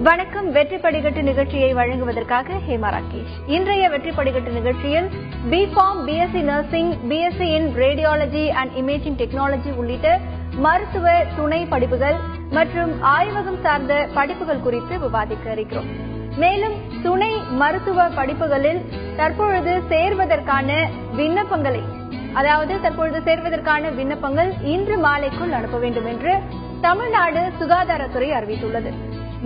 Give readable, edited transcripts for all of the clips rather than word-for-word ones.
வணக்கம். வெற்றி படிக்கட்டு நிகழ்ச்சியை வழங்குவதற்காக ஹேமா ராகேஷ். இன்றைய வெற்றி படிக்கட்டு நிகழ்ச்சியில் BCom, BSc nursing, BSc in radiology and imaging technology உள்ளிட்ட மருத்துவ துணை படிப்புகள் மற்றும் ஆய்வகம் சார்ந்த படிப்புகள் குறித்து விவாதிக்க இருக்கிறோம். மேலும் துணை மருத்துவ படிப்புகளில் தற்பொழுது சேர்வதற்கான விண்ணப்பங்கள் இன்று மாலைக்குள் அனுப்ப வேண்டும் என்று தமிழ்நாடு சுகாதாரத்துறை அறிவித்துள்ளது.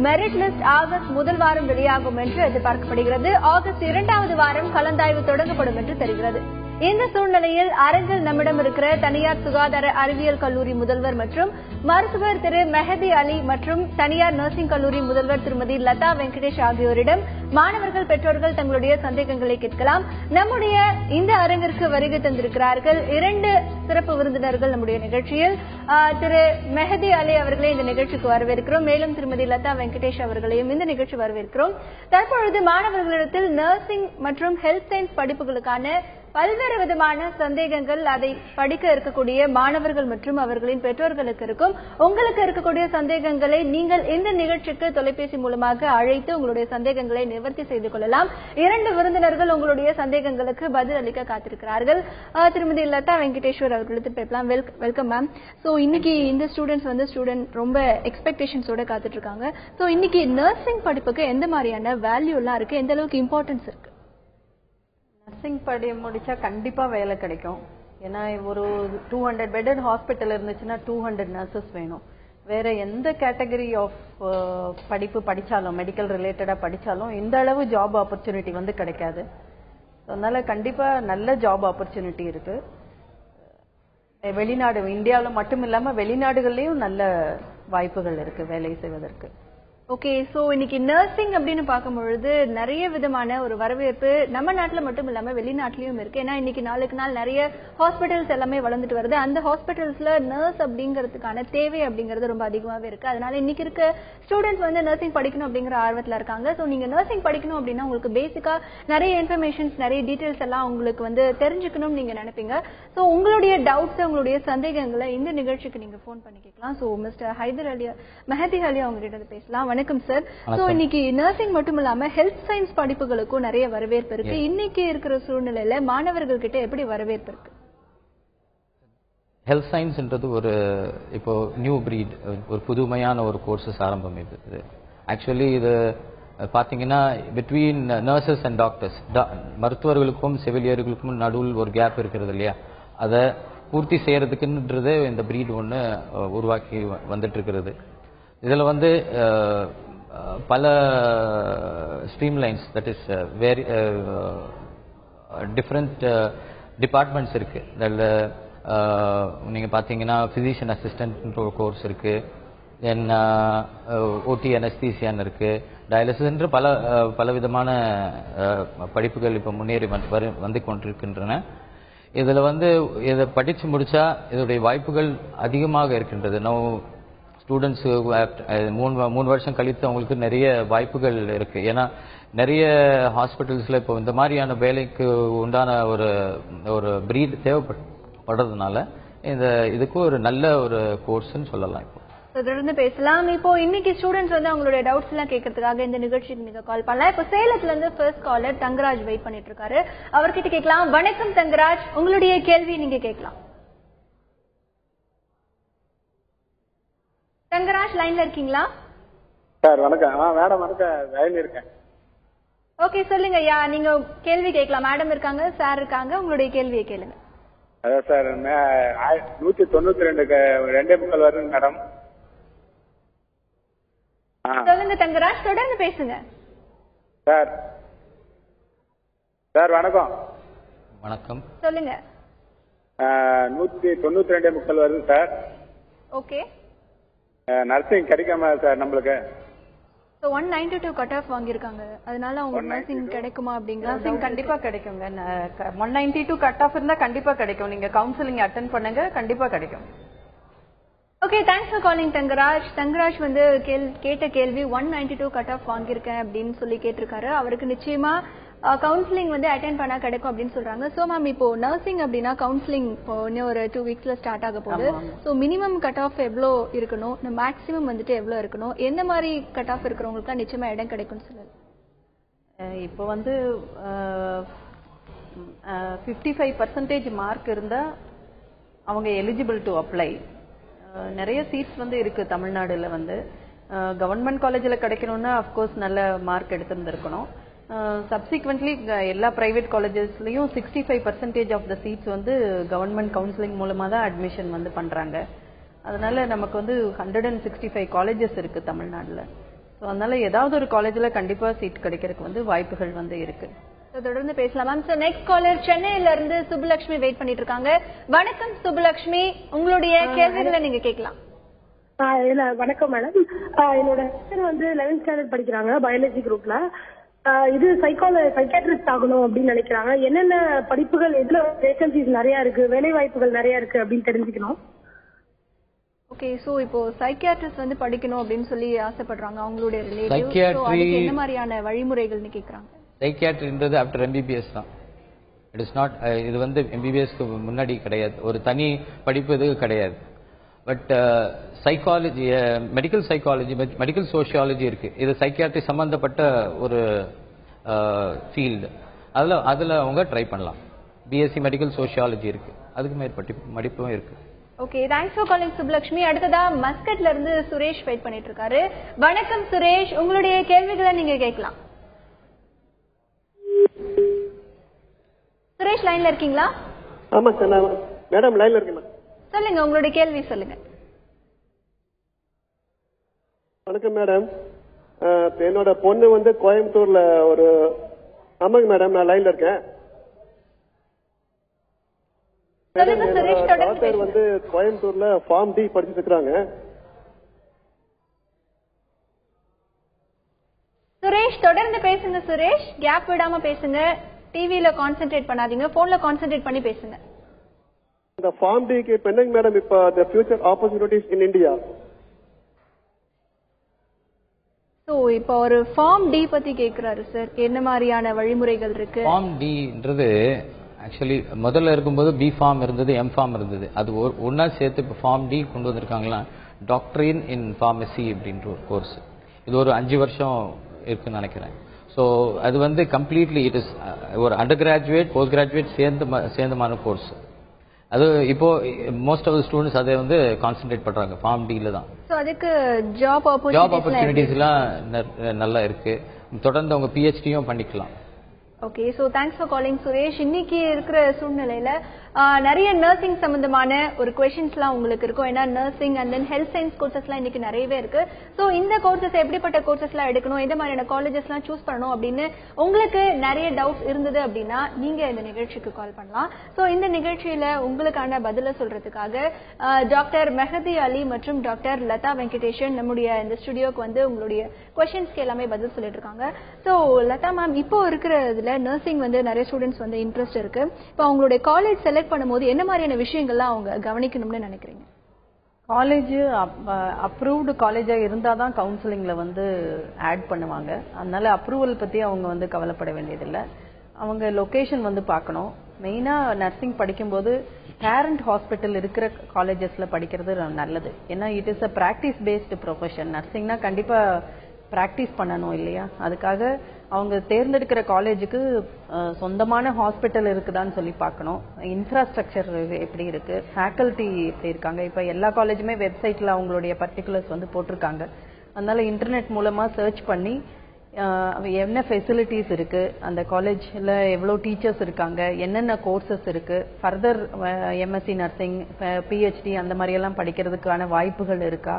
மெரிட் லிஸ்ட் ஆகஸ்ட் முதல் வாரம் வெளியாகும் என்று எதிர்பார்க்கப்படுகிறது. ஆகஸ்ட் 2வது வாரம் கலந்தாய்வு தொடங்கப்படும் என்று தெரிகிறது. இந்த சூழ்நிலையில் அரங்கில் நம்மிடம் இருக்கிற தனியார் சுகாதார அறிவியல் கல்லூரி முதல்வர் மற்றும் மருத்துவர் திரு மெஹதி அலி மற்றும் தனியார் நர்சிங் கல்லூரி முதல்வர் திருமதி லதா வெங்கடேஷ் ஆகியோரிடம் மாணவர்கள், பெற்றோர்கள் தங்களுடைய சந்தேகங்களை கேட்கலாம். நம்முடைய இந்த அரங்கிற்கு வருகை தந்திருக்கிறார்கள் 2 சிறப்பு விருந்தினர்கள் நம்முடைய நிகழ்ச்சியில். திரு மெஹதி அலி அவர்களை இந்த நிகழ்ச்சிக்கு வரவேற்கிறோம். மேலும் திருமதி லதா வெங்கடேஷ் அவர்களையும் இந்த நிகழ்ச்சி வரவேற்கிறோம். தற்பொழுது மாணவர்களிடத்தில் நர்சிங் மற்றும் ஹெல்த் சயின்ஸ் படிப்புகளுக்கான பல்வேறு விதமான சந்தேகங்கள், அதை படிக்க இருக்கக்கூடிய மாணவர்கள் மற்றும் அவர்களின் பெற்றோர்களுக்கு இருக்கும். உங்களுக்கு இருக்கக்கூடிய சந்தேகங்களை நீங்கள் இந்த நிகழ்ச்சிக்கு தொலைபேசி மூலமாக அழைத்து உங்களுடைய சந்தேகங்களை நிவர்த்தி செய்து கொள்ளலாம். 2 விருந்தினர்கள் உங்களுடைய சந்தேகங்களுக்கு பதில் அளிக்க காத்திருக்கிறார்கள். திருமதி லதா வெங்கடேஸ்வர் அவர்களுக்கு பேசலாம். Welcome ma'am. சோ இன்னைக்கு இந்த ஸ்டூடெண்ட் ரொம்ப எக்ஸ்பெக்டேஷன்ஸோட காத்துட்டு இருக்காங்க. சோ இன்னைக்கு நர்சிங் படிப்புக்கு எந்த மாதிரியான வேல்யூ எல்லாம் இருக்கு, எந்த அளவுக்கு இம்பார்ட்டன்ஸ் இருக்கு? நர்சிங் படி முடிச்சா கண்டிப்பா வேலை கிடைக்கும். ஏன்னா ஒரு 200 பெட்டட் ஹாஸ்பிட்டல் இருந்துச்சுன்னா 200 நர்சஸ் வேணும். வேற எந்த கேட்டகரி ஆஃப் படிப்பு படிச்சாலும், மெடிக்கல் ரிலேட்டடா படிச்சாலும் இந்த அளவு ஜாப் ஆப்பர்ச்சுனிட்டி கிடைக்காது. அதனால கண்டிப்பா நல்ல ஜாப் ஆப்பர்ச்சுனிட்டி இருக்கு. வெளிநாடு, இந்தியாவில் மட்டும் இல்லாம வெளிநாடுகள்லயும் நல்ல வாய்ப்புகள் இருக்கு வேலை செய்வதற்கு. ஓகே, சோ இன்னைக்கு நர்சிங் அப்படின்னு பார்க்கும்பொழுது நிறைய விதமான ஒரு வரவேற்பு நம்ம நாட்டுல மட்டும் இல்லாம வெளிநாட்டிலயும் இருக்கு. ஏன்னா இன்னைக்கு நாளுக்கு நாள் நிறைய ஹாஸ்பிட்டல்ஸ் எல்லாமே வளர்ந்துட்டு வருது. அந்த ஹாஸ்பிட்டல்ஸ்ல நர்ஸ் அப்படிங்கறதுக்கான தேவை அப்படிங்கறது ரொம்ப அதிகமாவே இருக்கு. அதனால இன்னைக்கு இருக்க ஸ்டூடெண்ட்ஸ் நர்சிங் படிக்கணும் அப்படிங்கிற ஆர்வத்துல இருக்காங்க. சோ நீங்க நர்சிங் படிக்கணும் அப்படின்னா உங்களுக்கு பேசிக்கா நிறைய இன்ஃபர்மேஷன்ஸ், நிறைய டீடைல்ஸ் எல்லாம் உங்களுக்கு தெரிஞ்சுக்கணும்னு நீங்க நினைப்பீங்க. சோ உங்களுடைய டவுட்ஸ், உங்களுடைய சந்தேகங்களை இந்த நிகழ்ச்சிக்கு நீங்க போன் பண்ணி கேட்கலாம். சோ மிஸ்டர் மெஹதி அலி அவங்க கிட்ட பேசலாம். வணக்கம் சார். சோ இன்னைக்கு நர்சிங் மட்டும் இல்லாம ஹெல்த் சயின்ஸ் படிப்புகளுக்கும் நிறைய வரவேற்பு இருக்கு. இன்னைக்கு இருக்கிற சூழ்நிலையில மாணவர்கள் கிட்ட எப்படி வரவேற்பு இருக்கு? ஹெல்த் சயின்ஸ்ன்றது இப்போ நியூ பிரீட், ஒரு புதுமையான ஒரு கோர்சஸ் ஆரம்பம். இது ஆக்சுவலி இது பாத்தீங்கன்னா பிட்வீன் நர்சஸ் அண்ட் டாக்டர்ஸ், மருத்துவர்களுக்கும் செவிலியர்களுக்கும் நடுவில் ஒரு கேப் இருக்கிறது இல்லையா, அதை பூர்த்தி செய்யறதுக்குன்றது இந்த பிரீட் ஒன்று உருவாக்கி வந்துட்டு இருக்கிறது. இதுல பல streamlines, that is very different departments இருக்கு. அதில் நீங்க பாத்தீங்கன்னா பிசிஷியன் அசிஸ்டன்ட் ஒரு கோர்ஸ் இருக்கு, தென் ஓடி அனஸ்தீசியான் இருக்கு, டயாலிசிஸ், பல விதமான படிப்புகள் இப்போ முன்னேறி வந்து கொண்டிருக்கின்றன. இதுல இதை படிச்சு முடிச்சா இதோடைய வாய்ப்புகள் அதிகமாக இருக்கின்றது. ஸ்டூடெண்ட்ஸ் 3 வருஷம் கழித்து அவங்களுக்கு நிறைய வாய்ப்புகள் இருக்கு. ஏன்னா நிறைய ஹாஸ்பிட்டல்ஸ்ல இப்போ இந்த மாதிரியான வேலைக்கு உண்டான ஒரு பிரீட் தேவைப்படுறதுனால இதுக்கு ஒரு நல்ல ஒரு கோர்ஸ்ன்னு சொல்லலாம். இப்போ தொடர்ந்து பேசலாம். இப்போ இன்னைக்கு ஸ்டூடெண்ட்ஸ் அவங்களுடைய டவுட்ஸ் எல்லாம் கேட்கறதுக்காக இந்த நிகழ்ச்சிக்கு நீங்க கால் பண்ணலாம். இப்போ சேலத்துல இருந்து ஃபர்ஸ்ட் காலர் தங்கராஜ் வெயிட் பண்ணிட்டு இருக்காரு. அவர்கிட்ட கேட்கலாம். வணக்கம் தங்கராஜ், உங்களுடைய கேள்வி நீங்க கேட்கலாம். தங்கராஜ் லைன்ல இருக்கீங்களா? சார் வணக்கம். மேடம் வணக்கம், லைன்ல இருக்கேன். ஓகே சொல்லுங்க ஐயா, நீங்க கேள்வி கேட்கலாம். மேடம் இருக்காங்க, சார் இருக்காங்க, உங்களுடைய கேள்வியை கேளுங்க. அதான் சார் 192 2.25 வருது மேடம். சொல்லுங்க தங்கராஜ், தொடர்ந்து பேசுங்க. சார் சார் வணக்கம். வணக்கம், சொல்லுங்க. 192.25 வருது சார். ஓகே, நர்சிங் கிடைக்காம சார் நம்மளுக்கு? 192 கட் ஆஃப் வாங்கியிருக்காங்க, அதனால உங்களுக்கு நர்சிங் கிடைக்குமா அப்படிங்கிற? நர்சிங் கண்டிப்பா கிடைக்குங்க. 192 கட் ஆஃப் இருந்தா கண்டிப்பா கிடைக்கும். நீங்க கவுன்சிலிங் அட்டென்ட் பண்ணுங்க, கண்டிப்பா கிடைக்கும். Okay, thanks for calling Thangaraj. Thangaraj வந்து கேட்ட கேள்வி 192 கட் ஆஃப் வாங்கியிருக்கேன் அப்படின்னு சொல்லி கேட்டிருக்காரு. அவருக்கு நிச்சயமா கவுன்சிலிங் வந்து அட்டென்ட் பண்ணா கிடைக்கும் அப்படின்னு சொல்றாங்க. சோ மேம், இப்போ நர்சிங் அப்படின்னா கவுன்சிலிங் இன்னும் ஒரு 2 வீக்ஸ்ல ஸ்டார்ட் ஆக போகுது. சோ மினிமம் கட் ஆஃப் எவ்வளோ இருக்கணும், மேக்ஸிமம் வந்துட்டு எவ்வளோ இருக்கணும், எந்த மாதிரி கட் ஆஃப் இருக்கிறவங்களுக்கு நிச்சயமா இடம் கிடைக்கும்னு சொல்லலாம்? இப்போ வந்து 55% மார்க் இருந்தா அவங்க எலிஜிபிள் டு அப்ளை. நிறைய சீட்ஸ் வந்து இருக்கு தமிழ்நாடுல. வந்து கவர்மெண்ட் காலேஜ்ல கிடைக்கணும்னா அஃப்கோர்ஸ் நல்ல மார்க் எடுத்திருந்திருக்கணும். சப்சிக்வெண்ட்லி எல்லா பிரைவேட் காலேஜஸ்லயும் 65% ஆஃப் த சீட்ஸ் வந்து கவர்மெண்ட் கவுன்சிலிங் மூலமா தான் அட்மிஷன் வந்து பண்றாங்க. அதனால நமக்கு வந்து 165 காலேஜஸ் இருக்கு தமிழ்நாடுல. ஸோ அதனால ஏதாவது ஒரு காலேஜ்ல கண்டிப்பா சீட் கிடைக்கிறதுக்கு வந்து வாய்ப்புகள் வந்து இருக்கு. தொடர்ந்து பேசலாம் மேம். சோ நெக்ஸ்ட் காலர் சென்னையில இருந்து சுப்புலட்சுமி வெயிட் பண்ணிட்டு இருக்காங்க. வணக்கம் சுப்புலட்சுமி, உங்களுடைய கேள்விகளை நீங்க கேட்கலாம். வணக்கம் மேடம். என்னோட சிஸ்டர் வந்து 11th ஸ்டாண்டர்ட் படிக்கிறாங்க, பயாலஜி குரூப்ல. இது சைக்காட்ரிஸ்ட் ஆகணும் அப்படின்னு நினைக்கிறாங்க. என்னென்ன படிப்புகள், எதுல வேகன்சிஸ் நிறைய இருக்கு, வேலை வாய்ப்புகள் நிறைய இருக்கு அப்படின்னு தெரிஞ்சுக்கணும். ஓகே, சோ இப்போ சைக்கியாட்ரிஸ்ட் வந்து படிக்கணும் அப்படின்னு சொல்லி ஆசைப்படுறாங்க அவங்களுடைய ரிலேட்டிவ். என்ன மாதிரியான வழிமுறைகள்னு கேக்குறாங்க? சைக்கியாட்ரின்றது ஆஃப்டர் MBBS தான். இட் இஸ் நாட், இது வந்து MBBSக்கு முன்னாடி கிடையாது, ஒரு தனி படிப்பு இது கிடையாது. But psychology, medical psychology, medical sociology இருக்கு. இது சைக்கியாட்ரி சம்பந்தப்பட்ட ஒரு ஃபீல்டு. அதுல அவங்க ட்ரை பண்ணலாம். BSc மெடிக்கல் சோஷியாலஜி இருக்கு, அதுக்கு மேற்பட்ட படிப்பும் இருக்கு. Okay, thanks for calling Subbulakshmi. அடுத்ததா மஸ்கட்ல இருந்து சுரேஷ் வெயிட் பண்ணிட்டு இருக்காரு. வணக்கம் சுரேஷ், உங்களுடைய கேள்விகளை நீங்க கேட்கலாம். சுரேஷ் லைன்ல இருக்கீங்களா? ஆமா சார், மேடம் லைன்ல இருக்கேன். சொல்லுங்க, உங்களுடைய கேள்வி சொல்லுங்க. வணக்கம் மேடம். என்னோட பொண்ணு வந்து கோயம்புத்தூர்ல ஒரு, ஆமாங்க மேடம் நான் லைன்ல இருக்கேன். டாக்டர் வந்து கோயம்புத்தூர்ல ஃபார்ம் டி படிச்சுட்டு இருக்காங்க. சுரேஷ் தொடர்ந்து பேசுங்க. சுரேஷ் கேப் விடாம பேசுங்க. டிவில கான்சென்ட்ரேட் பண்ணாதீங்க, போன்ல கான்சென்ட்ரேட் பண்ணி பேசுங்க. இந்த ஃபார்ம் டிக்கு என்னங்க மேடம் இப்ப the future opportunities in India? So இப்போ ஒரு ஃபார்ம் டி பத்தி கேக்குறாரு சார். என்ன மாதிரியான வழிமுறைகள் இருக்கு? ஃபார்ம் டின்றது ஆக்சுவலி முதல்ல இருக்கும்போது பி ஃபார்ம் இருந்தது, எம் ஃபார்ம் இருந்தது. அது ஒன்னா சேர்த்து இப்போ ஃபார்ம் டி கொண்டு வந்திருக்காங்களா, டாக்டரின் இன் ஃபார்மசி அப்படின்ற ஒரு கோர்ஸ். இது ஒரு 5 வருஷம் இருக்குன்னு நினைக்கிறேன். ஸோ அது வந்து கம்ப்ளீட்லி இட் இஸ் ஒரு அண்டர் கிராஜுவேட், போஸ்ட் கிராஜுவேட் சேர்ந்தமான கோர்ஸ். அது இப்போ மோஸ்ட் ஆஃப் தி ஸ்டூடெண்ட்ஸ் அதை வந்து கான்சென்ட்ரேட் பண்றாங்க ஃபார்ம் டில தான். சோ அதுக்கு ஜாப் ஆப்பர்ச்சுனிட்டிஸ் எல்லாம் நல்லா இருக்கு. தொடர்ந்து அவங்க PhDயும் பண்ணிக்கலாம். Okay, so thanks for calling Suresh. இன்னைக்கு இருக்கிற சூழ்நிலையில நிறைய நர்சிங் சம்பந்தமான ஒரு கொஸ்டின்ஸ்லாம் உங்களுக்கு இருக்கும். ஏன்னா nursing and then health science கோர்சஸ்லாம் இன்னைக்கு நிறையவே இருக்கு. சோ இந்த கோர்சஸ் எப்படிப்பட்ட கோர்சஸ்லாம் எடுக்கணும், எந்த மாதிரியான காலேஜஸ்லாம் சூஸ் பண்ணணும் அப்படின்னு உங்களுக்கு நிறைய டவுட்ஸ் இருந்தது அப்படின்னா நீங்க இந்த நிகழ்ச்சிக்கு கால் பண்ணலாம். சோ இந்த நிகழ்ச்சியில உங்களுக்கான பதில சொல்றதுக்காக டாக்டர் மெஹதி அலி மற்றும் டாக்டர் லதா வெங்கடேஷன் நம்முடைய இந்த ஸ்டுடியோக்கு வந்து உங்களுடைய கொஸ்டின்ஸ்க்கு எல்லாமே பதில் சொல்லிட்டு இருக்காங்க. சோ லதா மேம், இப்போ இருக்கிற இதுல நர்சிங் வந்து நிறைய ஸ்டூடெண்ட்ஸ் வந்து இன்ட்ரெஸ்ட் இருக்கு. இப்போ அவங்களுடைய காலேஜ் செலக்ட் பண்ணும்போது என்ன மாதிரியான விஷயங்கள்லாம் அவங்க கவனிக்கணும்னு நினைக்கிறீங்க? காலேஜ் அப்ரூவ்டு காலேஜா இருந்தாதான் கவுன்சிலிங்ல வந்து ஆட் பண்ணுவாங்க. அதனால அப்ரூவல் பத்தி அவங்க வந்து கவலைப்பட வேண்டியதில்லை. அவங்க லொகேஷன் வந்து பார்க்கணும். மெயினா நர்சிங் படிக்கும்போது பேரண்ட் ஹாஸ்பிட்டல் இருக்கிற காலேஜஸ்ல படிக்கிறது நல்லது. ஏன்னா it is a practice based profession. நர்சிங்னா கண்டிப்பா பிராக்டிஸ் பண்ணணும் இல்லையா? அதுக்காக அவங்க தேர்ந்தெடுக்கிற காலேஜுக்கு சொந்தமான ஹாஸ்பிட்டல் இருக்குதான்னு சொல்லி பார்க்கணும். இன்ஃப்ராஸ்ட்ரக்சர் எப்படி இருக்கு, ஃபேக்கல்டி எப்படி இருக்காங்க. இப்போ எல்லா காலேஜுமே வெப்சைட்ல அவங்களுடைய பர்டிகுலர்ஸ் வந்து போட்டிருக்காங்க. அதனால இன்டர்நெட் மூலமா சர்ச் பண்ணி என்ன ஃபெசிலிட்டிஸ் இருக்கு, அந்த காலேஜ்ல எவ்வளோ டீச்சர்ஸ் இருக்காங்க, என்னென்ன கோர்சஸ் இருக்கு, ஃபர்தர் MSc நர்சிங், PhD அந்த மாதிரி எல்லாம் படிக்கிறதுக்கான வாய்ப்புகள் இருக்கா,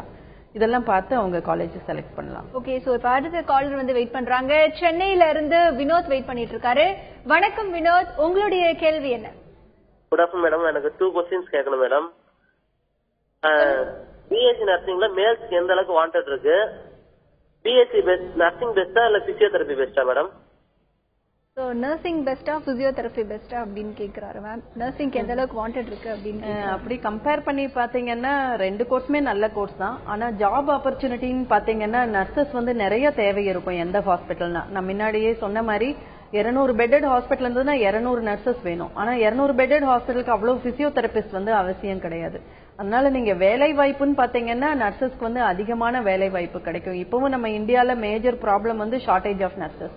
இதெல்லாம் பார்த்து அவங்க காலேஜ் செலக்ட் பண்ணலாம். ஓகே, சோ இப்ப அடுத்த காலர் வந்து வெயிட் பண்றாங்க. சென்னையில இருந்து வினோத் வெயிட் பண்ணிட்டு இருக்காரு. வணக்கம் வினோத், உங்களுடைய கேள்வி என்ன? Good afternoon madam. எனக்கு 2 क्वेश्चंस கேட்கணும் மேடம். BSc நர்சிங்ல மேல்ஸ்க்கு எந்த அளவுக்கு வாண்டட் இருக்கு? BSc பெஸ்ட் நர்சிங் பெஸ்டா இல்ல பிசியோதெரபி பெஸ்டா மேடம்? ஸோ நர்சிங் பெஸ்டா பிசியோதெரபி பெஸ்டா அப்படின்னு கேட்குறாரு மேம். நர்சிங்க்கு எந்த அளவுக்கு வாண்டட் இருக்கு அப்படின்னு அப்படி கம்பேர் பண்ணி பாத்தீங்கன்னா 2 கோர்ஸுமே நல்ல கோர்ஸ் தான். ஆனா ஜாப் ஆப்பர்ச்சுனிட்டின்னு பாத்தீங்கன்னா நர்சஸ் வந்து நிறைய தேவை இருக்கும் எந்த ஹாஸ்பிட்டல்னா. நான் முன்னாடியே சொன்ன மாதிரி 200 பெட்டட் ஹாஸ்பிட்டல் இருந்ததுன்னா 200 நர்சஸ் வேணும். ஆனா 200 பெட்டட் ஹாஸ்பிட்டலுக்கு அவ்வளவு பிசியோதெரபிஸ்ட் வந்து அவசியம் கிடையாது. அதனால நீங்க வேலை வாய்ப்புன்னு பாத்தீங்கன்னா நர்சஸ்க்கு வந்து அதிகமான வேலை வாய்ப்பு கிடைக்கும். இப்பவும் நம்ம இந்தியால மேஜர் ப்ராப்ளம் வந்து ஷார்டேஜ் ஆஃப் நர்சஸ்.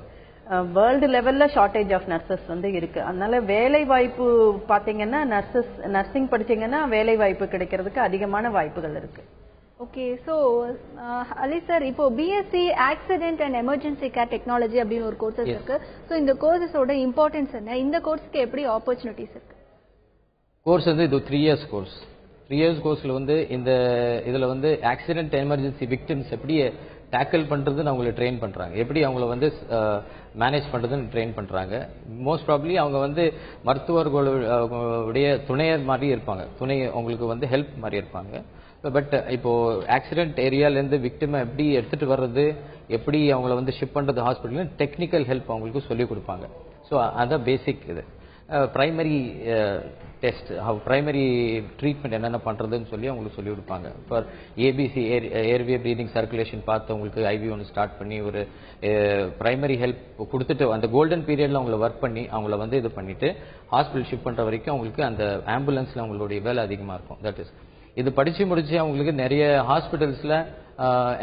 வேர்ல்டு லெவல்ல ஷார்டேஜ் ஆஃப் நர்சஸ் வந்து இருக்கு. அதனால வேலை வாய்ப்பு பாத்தீங்கன்னா நர்சிங் படிச்சீங்கன்னா வேலை வாய்ப்பு கிடைக்கிறதுக்கு அதிகமான வாய்ப்புகள் இருக்கு. ஓகே. ஸோ அலி சார், இப்போ BSc accident and emergency care technology அப்படின்னு ஒரு கோர்சஸ் இருக்கு. ஸோ இந்த கோர்சஸோட இம்பார்ட்டன்ஸ் என்ன? இந்த கோர்ஸ்க்கு எப்படி ஆப்பர்ச்சுனிட்டிஸ் இருக்கு? கோர்ஸ் வந்து இது 3 இயர்ஸ் கோர்ஸ். 3 இயர்ஸ் கோர்ஸ்ல வந்து இதுல வந்து ஆக்சிடென்ட் எமர்ஜென்சி விக்டிம்ஸ் எப்படி டேக்கிள் பண்றதுன்னு அவங்களை ட்ரெயின் பண்றாங்க, எப்படி அவங்கள வந்து மேனேஜ் பண்றதுன்னு ட்ரெயின் பண்றாங்க. மோஸ்ட் ப்ராபப்லி அவங்க வந்து மருத்துவர்களுடைய துணையர் மாதிரி இருப்பாங்க, துணை அவங்களுக்கு வந்து ஹெல்ப் மாதிரி இருப்பாங்க. பட் இப்போ ஆக்சிடென்ட் ஏரியால இருந்து விக்டிமை எப்படி எடுத்துட்டு வர்றது, எப்படி அவங்கள வந்து ஷிப் பண்றது ஹாஸ்பிட்டல், டெக்னிக்கல் ஹெல்ப் அவங்களுக்கு சொல்லிக் கொடுப்பாங்க. ஸோ அதான் பேசிக். இது பிரைமரி டெஸ்ட், பிரைமரி ட்ரீட்மெண்ட் என்னென்ன பண்றதுன்னு சொல்லி அவங்களுக்கு சொல்லி கொடுப்பாங்க. For ABC airway breathing circulation பார்த்து அவங்களுக்கு ஐவி ஒன்று ஸ்டார்ட் பண்ணி ஒரு பிரைமரி ஹெல்ப் கொடுத்துட்டு அந்த கோல்டன் பீரியட்ல அவங்கள ஒர்க் பண்ணி அவங்கள வந்து இது பண்ணிட்டு ஹாஸ்பிட்டல் ஷிப் பண்ற வரைக்கும் அவங்களுக்கு அந்த ஆம்புலன்ஸ்ல அவங்களுடைய வேலை அதிகமா இருக்கும். தட் இஸ் இது படிச்சு முடிச்சு அவங்களுக்கு நிறைய ஹாஸ்பிட்டல்ஸ்ல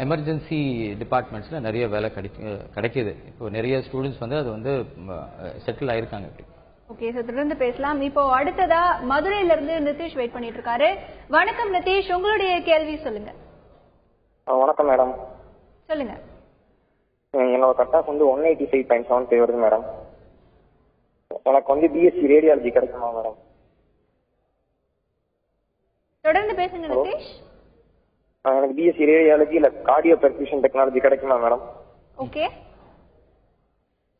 எமர்ஜென்சி டிபார்ட்மெண்ட்ஸ்ல நிறைய வேலை கிடைக்குது. இப்போ நிறைய ஸ்டூடெண்ட்ஸ் வந்து அது வந்து செட்டில் ஆயிருக்காங்க. ஓகே சார், தொடர்ந்து பேசலாம். இப்போ அடுத்ததா மதுரையில இருந்து நிதிஷ் வெயிட் பண்ணிட்டு இருக்காரு. வணக்கம் நிதிஷ், உங்களுடைய கேள்வி சொல்லுங்க. வணக்கம் மேடம். சொல்லுங்க. என்னோட கட் ஆஃப் வந்து 185.75 வருது மேடம். எனக்கு வந்து பிஎஸ்சி ரேடியாலஜி கிடைக்குமா மேடம்? தொடர்ந்து பேசுங்க நிதிஷ். எனக்கு பிஎஸ்சி ரேடியாலஜி இல்ல கார்டியோ பெர்ஃபியூஷன் டெக்னாலஜி கிடைக்குமா மேடம்? ஓகே.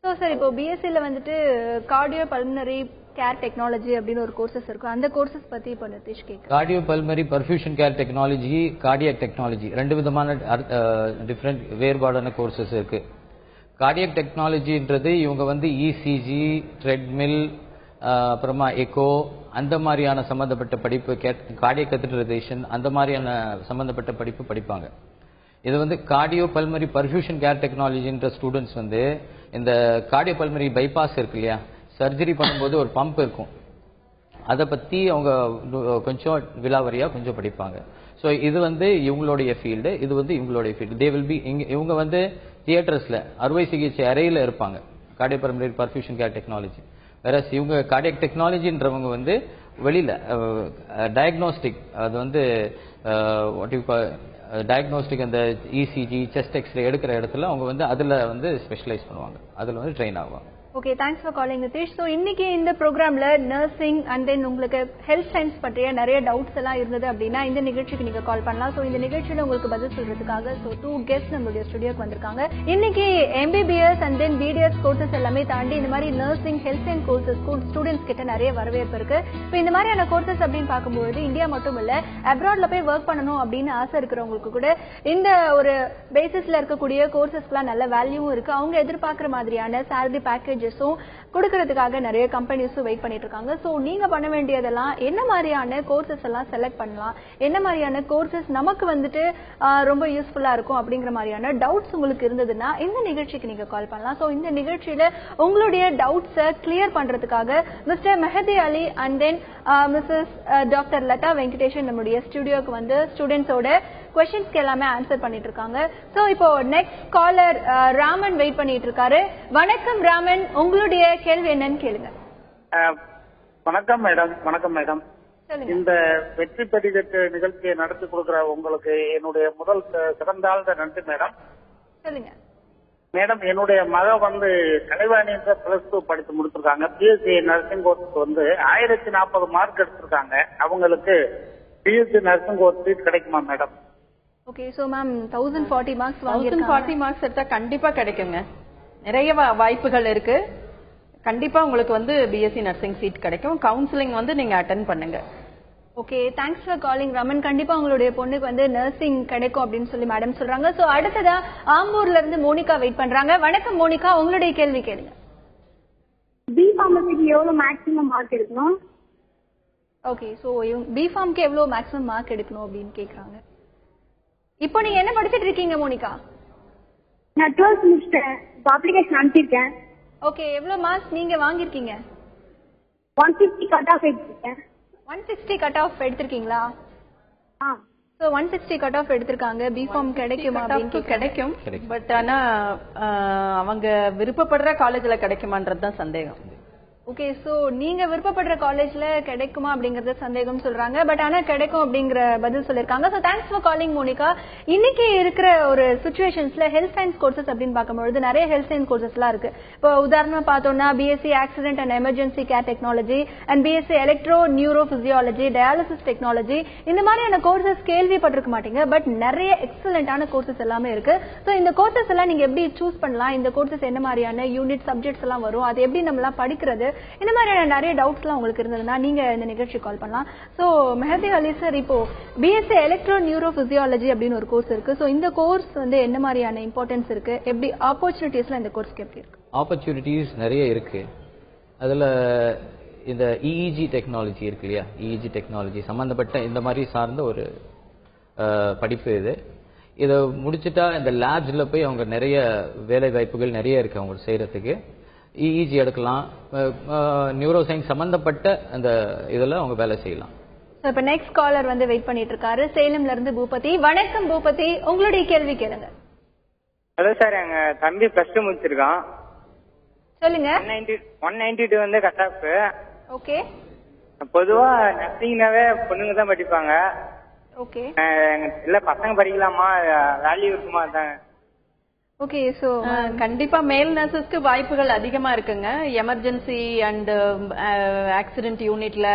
ஸோ சார், இப்போ பிஎஸ்சியில் வந்துட்டு கார்டியோ பல்மனரி கேர் டெக்னாலஜி அப்படின்னு ஒரு கோர்சஸ் இருக்கும். அந்த கோர்சஸ் பத்தி இப்போ நிதிஷ் கேட்குறேன். Cardio pulmonary perfusion care technology, cardiac technology 2 விதமான டிஃப்ரெண்ட் வேறுபாடான கோர்சஸ் இருக்கு. கார்டியாக் டெக்னாலஜின்றது இவங்க வந்து இசிஜி, ட்ரெட்மில், அப்புறமா எக்கோ அந்த மாதிரியான சம்பந்தப்பட்ட படிப்பு, கார்டியாக் கத்தீட்ரலைசேஷன் அந்த மாதிரியான சம்பந்தப்பட்ட படிப்பு படிப்பாங்க. இது வந்து கார்டியோ பல்மரி பர்ஃபியூஷன் கேர் டெக்னாலஜின்ற ஸ்டூடெண்ட்ஸ் வந்து இந்த கார்டியோ பல்மரி பைபாஸ் இருக்கு இல்லையா, சர்ஜரி பண்ணும்போது ஒரு பம்ப் இருக்கும், அதை பத்தி அவங்க கொஞ்சம் விலாவரியா கொஞ்சம் படிப்பாங்க. ஸோ இது வந்து இவங்களுடைய ஃபீல்டு, இது வந்து இவங்களுடைய ஃபீல்டு. தே வில் பி இவங்க வந்து தியேட்டர்ஸ்ல அறுவை சிகிச்சை அறையில இருப்பாங்க cardio pulmonary perfusion care technology. வேற இவங்க கார்டியாக் டெக்னாலஜின்றவங்க வந்து வெளியில டயக்னோஸ்டிக், அது வந்து டயக்னோஸ்டிக் அந்த இசிஜி, செஸ்ட் எக்ஸ்ரே எடுக்கிற இடத்துல அவங்க வந்து அதுல வந்து ஸ்பெஷலைஸ் பண்ணுவாங்க, அதுல வந்து ட்ரெயின் ஆவாங்க. Okay, thanks for calling Nitish. So இன்னைக்கு இந்த ப்ரோக்ராம்ல நர்சிங் அண்ட் தென் உங்களுக்கு ஹெல்த் சயின்ஸ் பற்றிய நிறைய டவுட்ஸ் எல்லாம் இருந்தது அப்படின்னா இந்த நிகழ்ச்சிக்கு நீங்க கால் பண்ணலாம். ஸோ இந்த நிகழ்ச்சியில உங்களுக்கு பதில் சொல்றதுக்காக 2 கெஸ்ட் நம்மளுடைய ஸ்டுடியோக்கு வந்திருக்காங்க. இன்னைக்கு MBBS and then BDS courses எல்லாமே தாண்டி இந்த மாதிரி nursing health and courses students கிட்ட நிறைய வரவேற்பு இருக்கு. இப்போ இந்த மாதிரியான கோர்சஸ் அப்படின்னு பார்க்கும்போது இந்தியா மட்டும் இல்ல, அப்ராட்ல போய் ஒர்க் பண்ணணும் அப்படின்னு ஆசை இருக்கிறவங்களுக்கு கூட இந்த ஒரு பேசிஸ்ல இருக்கக்கூடிய கோர்சஸ்க்குலாம் நல்ல வேல்யூவும் இருக்கு. அவங்க எதிர்பார்க்கிற மாதிரியான சேலரி பேக்கேஜ் கொடுக்கறதுக்காக நிறைய கம்பெனிஸும் வெயிட் பண்ணிட்டு இருக்காங்க. சோ நீங்க பண்ண வேண்டியதெல்லாம் என்ன மாதிரியான கோர்சஸ் எல்லாம் செலக்ட் பண்ணலாம், என்ன மாதிரியான கோர்சஸ் நமக்கு வந்துட்டு ரொம்ப யூஸ்ஃபுல்லா இருக்கும் அப்படிங்கிற மாதிரியான டவுட்ஸ் உங்களுக்கு இருந்ததுன்னா இந்த நிகழ்ச்சிக்கு நீங்க கால் பண்ணலாம். சோ இந்த நிகழ்ச்சியில உங்களுடைய டவுட்ஸை கிளியர் பண்றதுக்காக mister Mehdi Ali and then missus doctor Latha Venkatesan நம்முடைய ஸ்டுடியோக்கு வந்து ஸ்டூடெண்ட்ஸோட क्वेश्चंस எல்லாமே ஆன்சர் பண்ணிட்டு இருக்காங்க. சோ இப்போ நெக்ஸ்ட் காலர் ராமன் வெயிட் பண்ணிட்டு இருக்காரு. வணக்கம் ராமன், உங்களுடைய கேள்வி என்னன்னு கேளுங்க. வணக்கம் மேடம். வணக்கம் மேடம். இந்த வெற்றி பதிவேற்று நிகழ்ச்சியை நடத்தி கொடுக்கிற உங்களுக்கு என்னுடைய முதல் சிறந்தாழ்ந்த நன்றி மேடம். சொல்லுங்க மேடம். என்னுடைய மக வந்து கலைவாணி +2 படித்து முடிச்சிருக்காங்க. பிஎஸ்சி நர்சிங் கோர்ஸ் வந்து 1040 மார்க் எடுத்திருக்காங்க. அவங்களுக்கு பிஎஸ்சி நர்சிங் கோர்ஸ் சீட் கிடைக்குமா madam? Okay, so ma'am 1040 marks வாங்கிருக்காங்க. 1040 மார்க்ஸ் எடுத்தா கண்டிப்பா கிடைக்குங்க. நிறைய வாய்ப்புகள் இருக்கு. கண்டிப்பா உங்களுக்கு வந்து பிஎஸ்சி நர்சிங் சீட் கிடைக்கும். கவுன்சிலிங் வந்து நீங்க அட்டெண்ட் பண்ணுங்க. Okay, thanks for calling Raman. கண்டிப்பா உங்களுடைய பொண்ணுக்கு வந்து நர்சிங் கிடைக்கும் அப்படின்னு சொல்லி மேடம் சொல்றாங்க. சோ அடுத்ததா ஆம்பூர்ல இருந்து மோனிகா வெயிட் பண்றாங்க. வணக்கம் மோனிகா, உங்களுடைய கேள்வி கேளுங்க. பி ஃபார்மசிக்கு எவ்வளவு மேக்ஸிமம் மார்க் எடுக்கணும்? ஓகே, சோ பிஃபார்ம்க்கு எவ்வளவு மேக்ஸிமம் மார்க் எடுக்கணும் அப்படின்னு கேக்குறாங்க. இப்போ நீங்க என்ன படிச்சிட்டு இருக்கீங்க மோனிகா? நான் 12th முடிச்சிட்டேன். அப்ளிகேஷன் அனுப்பியிருக்கேன். ஓகே, எவ்வளவு மார்க்ஸ் நீங்க வாங்கிருக்கீங்க? 150 கட் ஆஃப் எடுத்திருக்கேன். 160 கட் ஆஃப் எடுத்திருக்கீங்களா? சோ 160 கட் ஆஃப் எடுத்திருக்காங்க. பிஃபார்ம் கிடைக்குமா அப்படின்னு கிடைக்கும். பட் ஆனா அவங்க விருப்பப்படுற காலேஜ்ல கிடைக்குமான்றது தான் சந்தேகம். ஓகே, சோ நீங்க விருப்பப்படுற காலேஜ்ல கிடைக்குமா அப்படிங்கறது சந்தேகம் சொல்றாங்க. பட் ஆனா கிடைக்கும் அப்படிங்கிற பதில் சொல்லிருக்காங்க. So thanks for calling Monica. இன்னைக்கு இருக்கிற ஒரு சிச்சுவேஷன்ஸ்ல ஹெல்த் சயின்ஸ் கோர்சஸ் அப்படின்னு பார்க்கும்போது நிறைய ஹெல்த் சயின்ஸ் கோர்சஸ் எல்லாம் இருக்கு. இப்போ உதாரணமா பார்த்தோம்னா BSc accident and emergency care technology and BSc electro neuro physiology, dialysis technology, இந்த மாதிரியான கோர்சஸ் கேள்விப்பட்டிருக்க மாட்டீங்க. பட் நிறைய எக்ஸலண்டான கோர்சஸ் எல்லாமே இருக்கு. சோ இந்த கோர்சஸ் எல்லாம் நீங்க எப்படி சூஸ் பண்ணலாம், இந்த கோர்சஸ் என்ன மாதிரியான யூனிட் சப்ஜெக்ட்ஸ் எல்லாம் வரும், அது எப்படி நம்ம எல்லாம் படிக்கிறது, இந்த மாதிரியான நிறைய டவுட்ஸ் எல்லாம் உங்களுக்கு இருந்ததுன்னா நீங்க இந்த நிகழ்ச்சி கால் பண்ணலாம். சோ மெஹதி அலி சார், இப்போ பிஎஸ்சி எலக்ட்ரோ நியூரோ பிசியாலஜி அப்படின்னு ஒரு கோர்ஸ் இருக்கு. சோ இந்த கோர்ஸ் வந்து என்ன மாதிரியான இம்பார்ட்டன்ஸ் இருக்கு, எப்படி ஆப்பர்ச்சுனிட்டிஸ்ல இந்த கோர்ஸ்க்கு எப்படி இருக்கு? ஆப்பர்ச்சுனிட்டிஸ் நிறைய இருக்கு. அதுல இந்த இஇஜி டெக்னாலஜி இருக்கு இல்லையா, இஇஜி டெக்னாலஜி சம்பந்தப்பட்ட இந்த மாதிரி சார்ந்த ஒரு படிப்பு இது. இதை முடிச்சுட்டா இந்த லேப்ஸ்ல போய் அவங்க நிறைய வேலை வாய்ப்புகள் நிறைய இருக்கு அவங்க செய்யறதுக்கு. இஇஜி எடுக்கலாம், நியூரோ சயின்ஸ் சம்பந்தப்பட்ட அந்த இதுல அவங்க வேலை செய்யலாம். இப்ப நெக்ஸ்ட் காலர் வந்து வெயிட் பண்ணிட்டு இருக்காரு, சேலம்ல இருந்து பூபதி. வணக்கம் பூபதி, உங்களுடைய கேள்வி கேளுங்க. ஹலோ சார், எங்க தம்பி +2 முடிச்சிருக்கான். சொல்லுங்க. 192 வந்து கட் ஆஃப். ஓகே. பொதுவா நர்சிங்னாவே பொண்ணுங்க தான் படிப்பாங்க. ஓகே. இல்ல பசங்க படிக்கலாமா, வேல்யூ இருக்குமா? தான். ஓகே, சோ கண்டிப்பா மேல் நர்சஸ்க்கு வாய்ப்புகள் அதிகமா இருக்குங்க. எமர்ஜென்சி அண்ட் ஆக்சிடென்ட் யூனிட்ல,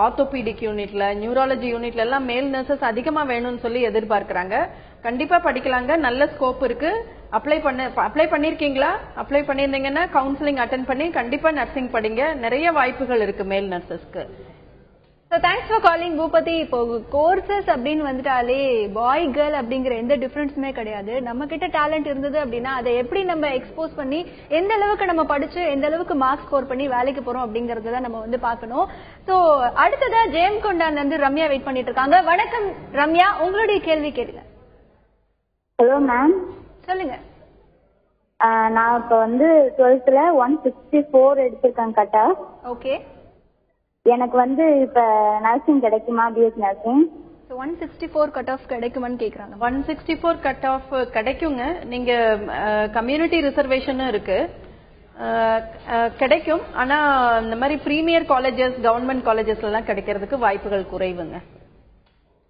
ஆர்த்தோபீடிக் யூனிட்ல, நியூராலஜி யூனிட்ல எல்லாம் மேல் நர்சஸ் அதிகமா வேணும்னு சொல்லி எதிர்பார்க்கறாங்க. கண்டிப்பா படிக்கலாங்க, நல்ல ஸ்கோப் இருக்கு. அப்ளை பண்ணிருக்கீங்களா? அப்ளை பண்ணிருந்தீங்கன்னா கவுன்சிலிங் அட்டென்ட் பண்ணி கண்டிப்பா நர்சிங் படிங்க. நிறைய வாய்ப்புகள் இருக்கு மேல் நர்சஸ்க்கு. So thanks for calling Boopathi. இப்போ கோர்சஸ் அப்படின்னு வந்துட்டாலே பாய் கேர்ள் அப்படிங்கிற எந்த டிஃபரன்ஸுமே கிடையாது. நம்ம கிட்ட டேலண்ட் இருந்தது அப்படின்னா அதை எப்படி நம்ம எக்ஸ்போஸ் பண்ணி எந்த அளவுக்கு நம்ம படிச்சு எந்த அளவுக்கு மார்க் ஸ்கோர் பண்ணி வேலைக்கு போறோம் அப்படிங்கறத தான் நம்ம வந்து பார்க்கணும். சோ அடுத்ததா ஜெயம் கொண்டான்ல இருந்து ரம்யா வெயிட் பண்ணிட்டு இருக்காங்க. வணக்கம் ரம்யா, உங்களுடைய கேள்வி கேளுங்க. Hello ma'am. சொல்லுங்க. நான் இப்ப வந்து 12th 164 எடுத்திருக்கேன் கட் ஆஃப். ஓகே. எனக்கு வந்து இப்ப நர்சிங் கிடைக்குமா? பிஎஸ்சி நர்சிங் 164 கட் ஆஃப் கிடைக்குமான்னு கேக்குறாங்க. 164 கட் ஆஃப் கிடைக்குங்க. நீங்க கம்யூனிட்டி ரிசர்வேஷனும் இருக்கு, கிடைக்கும். ஆனா இந்த மாதிரி பிரீமியர் காலேஜஸ், கவர்மெண்ட் காலேஜஸ்ல எல்லாம் கிடைக்கிறதுக்கு வாய்ப்புகள் குறைவுங்க.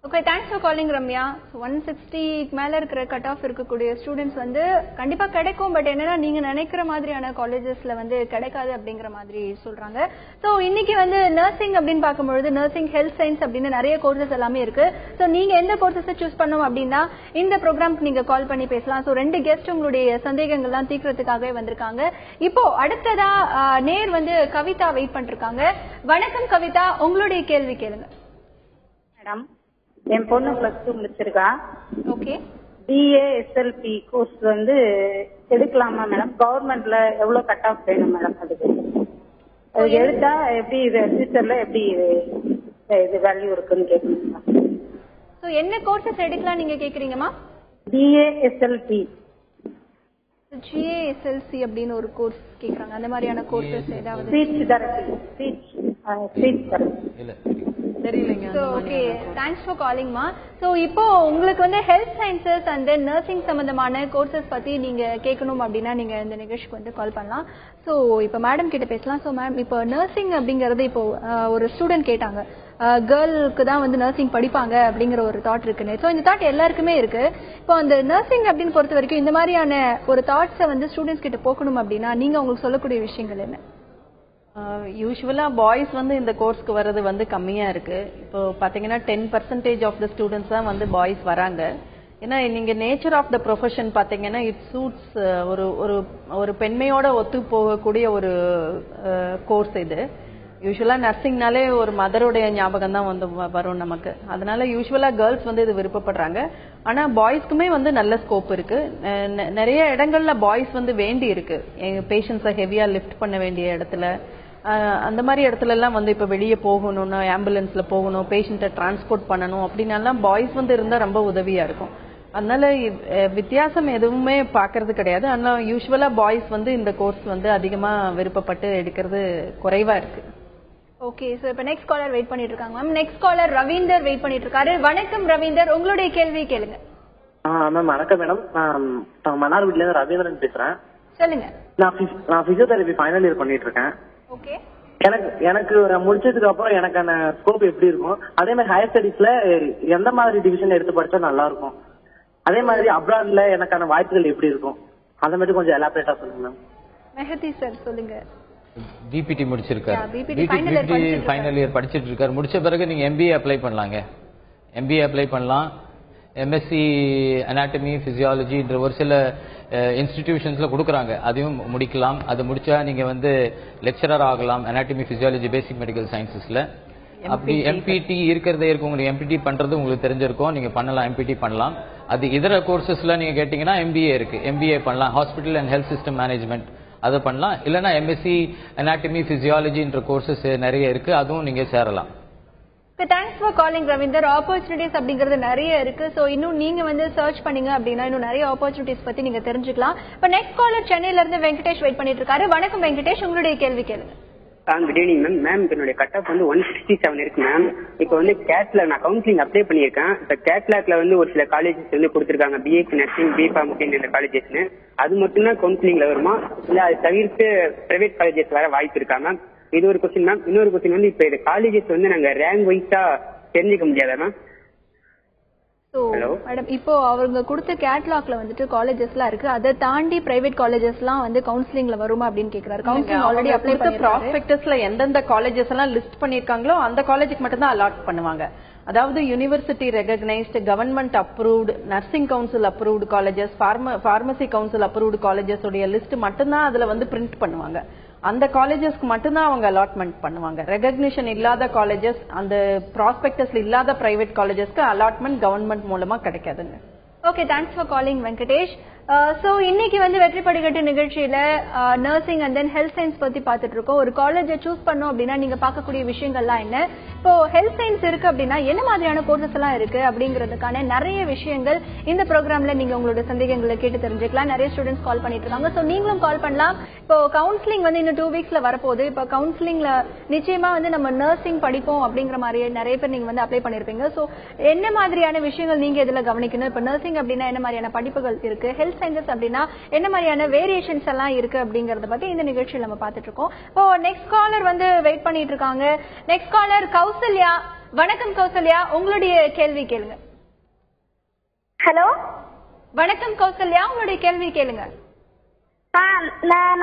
Okay, thanks for calling Ramya. 160 மேல இருக்கிற கட் ஆஃப் இருக்கக்கூடிய ஸ்டூடெண்ட்ஸ் வந்து கண்டிப்பா கிடைக்கும். பட் என்னன்னா நீங்க நினைக்கிற மாதிரியான காலேஜஸ்ல வந்து கிடைக்காது அப்படிங்கிற மாதிரி சொல்றாங்க. சோ இன்னைக்கு வந்து நர்சிங் அப்படின்னு பார்க்கும்போது நர்சிங், ஹெல்த் சயின்ஸ் அப்படின்னு நிறைய கோர்சஸ் எல்லாமே இருக்கு. சோ நீங்க எந்த கோர்சஸை சூஸ் பண்ணணும் அப்படின்னா இந்த ப்ரோக்ராம்க்கு நீங்க கால் பண்ணி பேசலாம். சோ 2 கெஸ்ட் உங்களுடைய சந்தேகங்கள்லாம் தீர்க்கிறதுக்காகவே வந்திருக்காங்க. இப்போ அடுத்ததா நேர் வந்து கவிதா வெயிட் பண்ணிருக்காங்க. வணக்கம் கவிதா, உங்களுடைய கேள்வி கேளுங்க. மேடம், என் பொண்ணு +2 முடிச்சிருக்கா. ஓகே. BASLP கோர்ஸ் வந்து எடுக்கலாமா மேடம்? கவர்மெண்ட்ல எவ்வளவு கட் ஆஃப் வேணும் மேடம்? அது எடுத்தா எப்படி இது ஃபியூச்சர்ல எப்படி இது வேல்யூ இருக்குன்னு கேட்கணும். சோ என்ன கோர்சஸ் எடுக்கலாம் நீங்க கேக்குறீங்கம்மா? BASLP. GASLC அப்படின்னு ஒரு கோர்ஸ் கேக்குறாங்க. அந்த மாதிரியான கோர்சஸ் ஏதாவது? Speech therapy. ஸ்பீச் தெரபி தெரியலங்க. So okay, thanks for calling ma. So இப்போ உங்களுக்கு வந்து health sciences and then nursing சம்பந்தமான கோர்சஸ் பத்தி நீங்க கேட்கணும் அப்படின்னா நீங்க இந்த நிகழ்ச்சிக்கு வந்து கால் பண்ணலாம். சோ இப்போ மேடம் கிட்ட பேசலாம். சோ மேம், இப்போ நர்சிங் அப்படிங்கறது இப்போ ஒரு ஸ்டூடெண்ட் கேட்டாங்க, கேர்ளுக்கு தான் வந்து நர்சிங் படிப்பாங்க அப்படிங்கிற ஒரு தாட் இருக்குன்னு. ஸோ இந்த தாட் எல்லாருக்குமே இருக்கு. இப்போ அந்த நர்சிங் அப்படின்னு பொறுத்த வரைக்கும் இந்த மாதிரியான ஒரு தாட்ஸை வந்து ஸ்டூடெண்ட்ஸ் கிட்ட போக்கணும் அப்படின்னா நீங்க உங்களுக்கு சொல்லக்கூடிய விஷயங்கள் என்ன? யூஸ்வலா பாய்ஸ் வந்து இந்த கோர்ஸ்க்கு வர்றது வந்து கம்மியா இருக்கு. இப்போ பாத்தீங்கன்னா 10% ஆஃப் த ஸ்டூடெண்ட்ஸ் தான் வந்து பாய்ஸ் வராங்க. ஏன்னா நீங்க நேச்சர் ஆஃப் த ப்ரொஃபஷன் பாத்தீங்கன்னா இட் சூட்ஸ் ஒரு ஒரு பெண்மையோட ஒத்து போகக்கூடிய ஒரு கோர்ஸ் இது. யூஸ்வலா நர்சிங்னாலே ஒரு மதருடைய ஞாபகம் தான் வந்து வரும் நமக்கு. அதனால யூஸ்வலா கேர்ள்ஸ் வந்து இது விருப்பப்படுறாங்க. ஆனா பாய்ஸ்க்குமே வந்து நல்ல ஸ்கோப் இருக்கு. நிறைய இடங்கள்ல பாய்ஸ் வந்து வேண்டி இருக்கு. பேஷண்ட்ஸை ஹெவியா லிஃப்ட் பண்ண வேண்டிய இடத்துல, அந்த மாதிரி இடத்துல எல்லாம் வந்து இப்ப வெளியே போகணும்னா ஆம்புலன்ஸ்ல போகணும், பேஷண்ட்டை டிரான்ஸ்போர்ட் பண்ணணும் அப்படின்னாலாம் பாய்ஸ் வந்து இருந்தா ரொம்ப உதவியா இருக்கும். அதனால வித்தியாசம் எதுவுமே பாக்குறது கிடையாது. ஆனா யூஸ்வலா பாய்ஸ் வந்து இந்த கோர்ஸ் வந்து அதிகமா விருப்பப்பட்டு எடுக்கிறது குறைவா இருக்கு. ஓகே, சோ இப்ப நெக்ஸ்ட் காலர் வெயிட் பண்ணிட்டு இருக்காங்க ma'am. Next caller Ravinder wait பண்ணிட்டு இருக்காரு. வணக்கம் ரவீந்தர், உங்களுடைய கேள்வி கேளுங்க. மேம் வணக்கம் மேடம், நான் மன்னார்குடியில இருந்து ரவீந்திரன் பேசுறேன். சொல்லுங்க. நான் பிசியோதெரபி ஃபைனல் இயர் பண்ணிட்டு இருக்கேன். ஓகே. எனக்கு முடிச்சதுக்கு அப்புறம் எனக்கான ஸ்கோப் எப்படி இருக்கும், அதே மாதிரி ஹையர் ஸ்டடீஸ்ல எந்த மாதிரி டிவிஷன் எடுத்து படிச்சா நல்லா இருக்கும், அதே மாதிரி அப்ராட்ல எனக்கான வாய்ப்புகள் எப்படி இருக்கும், அதை மட்டும் கொஞ்சம் எலாபரேட்டா சொல்லுங்க மேம். மெஹதி சார் சொல்லுங்க. பிபிடி முடிச்சிருக்காரு, பிபிடி ஃபைனல் இயர் படிச்சிட்டு இருக்காரு. முடிச்ச பிறகு நீங்க எம்பிஏ அப்ளை பண்ணலாங்க. எம்பிஏ அப்ளை பண்ணலாம். எம்எஸ்சி அனாட்டமி பிசியாலஜின்ற ஒரு சில இன்ஸ்டிடியூஷன்ஸ்ல கொடுக்குறாங்க, அதையும் முடிக்கலாம். அது முடிச்சா நீங்க வந்து லெக்சரர் ஆகலாம் அனாட்டமி பிசியாலஜி பேசிக் மெடிக்கல் சயின்சஸ்ல. அப்படி எம்பிடி இருக்கிறதே இருக்கு, உங்களுக்கு எம்பிடி பண்றது உங்களுக்கு தெரிஞ்சிருக்கும், நீங்க பண்ணலாம், எம்பிடி பண்ணலாம். அது இதர கோர்சஸ்ல நீங்க கேட்டீங்கன்னா எம்பிஏ இருக்கு, எம்பிஏ பண்ணலாம். Hospital and health system management அதை பண்ணலாம். இல்லைன்னா எம்எஸ்சி அனாட்டமி பிசியாலஜின்ற கோர்சஸ் நிறைய இருக்கு, அதுவும் நீங்க சேரலாம். Thanks for calling Ravinder. Opportunities அப்படிங்கிறது நிறைய இருக்கு. சோ இன்னும் நீங்க வந்து சர்ச் பண்ணீங்க அப்படின்னா இன்னும் நிறைய ஆப்பர்ச்சுனிட்டிஸ் பத்தி நீங்க தெரிஞ்சுக்கலாம். இப்ப நெக்ஸ்ட் காலர் சென்னையில இருந்து வெங்கடேஷ் வெயிட் பண்ணிட்டு இருக்காரு. வணக்கம் வெங்கடேஷ், உங்களுடைய கேள்வி கேளுங்க. Good evening ma'am. மேம் என்னுடைய கட் ஆஃப் வந்து 167 இருக்கு மேம். இப்போ வந்து கேட்ல நான் கவுன்சிலிங் அப்ளை பண்ணியிருக்கேன். இப்போ கேட்லாக்ல வந்து ஒரு சில காலேஜஸ் வந்து கொடுத்துருக்காங்க, பிஎஸ்சி நர்சிங், பிஃபார்மசி இந்த காலேஜஸ்னு. அது மட்டும்தான் கவுன்சிலிங்ல வருமா, இல்ல அதை தவிர்த்து பிரைவேட் காலேஜஸ் வர வாய்ப்பு இருக்கா மேம்? இது ஒரு கொஸ்டின் மேம். இன்னொரு கொஸ்டின் வந்து இப்ப காலேஜஸ் வந்து நாங்க ரேங்க் வைஸா தெரிஞ்சுக்க முடியாதா மேம்? மேடம் இப்போ அவங்க கொடுத்த கேட்லாக்ல வந்துட்டு காலேஜஸ்லாம் இருக்கு, அதை தாண்டி பிரைவேட் காலேஜஸ்லாம் வந்து கவுன்சிலிங்ல வருமா அப்படின்னு கேக்குறாரு. கவுன்சிலிங் ஆல்ரெடி அப்ளை பண்ணி ப்ராஸ்பெக்டஸ்ல எந்தெந்த காலேஜஸ் எல்லாம் லிஸ்ட் பண்ணிருக்காங்களோ அந்த காலேஜுக்கு மட்டும் தான் அலாட் பண்ணுவாங்க. அதாவது university recognised, government approved, nursing council approved colleges, pharmacy council approved colleges உடைய லிஸ்ட் மட்டும்தான் அதுல வந்து பிரிண்ட் பண்ணுவாங்க. அந்த காலேஜஸ்க்கு மட்டும்தான் அவங்க அலாட்மெண்ட் பண்ணுவாங்க. ரெகக்னிஷன் இல்லாத காலேஜஸ், அந்த ப்ராஸ்பெக்டஸ்ல இல்லாத பிரைவேட் காலேஜஸ்க்கு அலாட்மெண்ட் கவர்மெண்ட் மூலமா கிடைக்காதுங்க. Okay, thanks for calling Venkatesh. So இன்னைக்கு வந்து வெற்றி படிக்கட்டு நிகழ்ச்சியில nursing and then health science பத்தி பாத்துட்டு இருக்கோம். ஒரு காலேஜை சூஸ் பண்ணோம் அப்படின்னா நீங்க பார்க்கக்கூடிய விஷயங்கள்லாம் என்ன, இப்போ ஹெல்த் சயின்ஸ் இருக்கு அப்படின்னா என்ன மாதிரியான கோர்சஸ் எல்லாம் இருக்கு அப்படிங்கிறதுக்கான நிறைய விஷயங்கள் இந்த ப்ரோக்ராம்ல நீங்க உங்களோட சந்தேகங்களை கேட்டு தெரிஞ்சுக்கலாம். நிறைய ஸ்டூடெண்ட்ஸ் கால் பண்ணிட்டு இருக்காங்க, சோ நீங்களும் கால் பண்ணலாம். இப்போ கவுன்சிலிங் வந்து இன்னும் 2 வீக்ஸ்ல வரப்போகுது. இப்போ கவுன்சிலிங்ல நிச்சயமா வந்து நம்ம நர்சிங் படிப்போம் அப்படிங்கிற மாதிரி நிறைய பேர் நீங்க வந்து அப்ளை பண்ணிருப்பீங்க. சோ என்ன மாதிரியான விஷயங்கள் நீங்க இதுல கவனிக்கணும், இப்போ நர்சிங் அப்படின்னா என்ன மாதிரியான படிப்புகள் இருக்கு, ஹெல்த் சயின்சஸ் அப்படின்னா என்ன மாதிரியான வேரியேஷன்ஸ் எல்லாம் இருக்கு அப்படிங்கறத பத்தி இந்த நிகழ்ச்சியில நம்ம பார்த்துட்டு இருக்கோம். இப்போ நெக்ஸ்ட் காலர் வந்து வெயிட் பண்ணிட்டு இருக்காங்க. Next caller Kausalya. வணக்கம் கௌசல்யா, உங்களுடைய கேள்வி கேளுங்க. ஹலோ, வணக்கம் கௌசல்யா, உங்களுடைய கேள்வி கேளுங்க.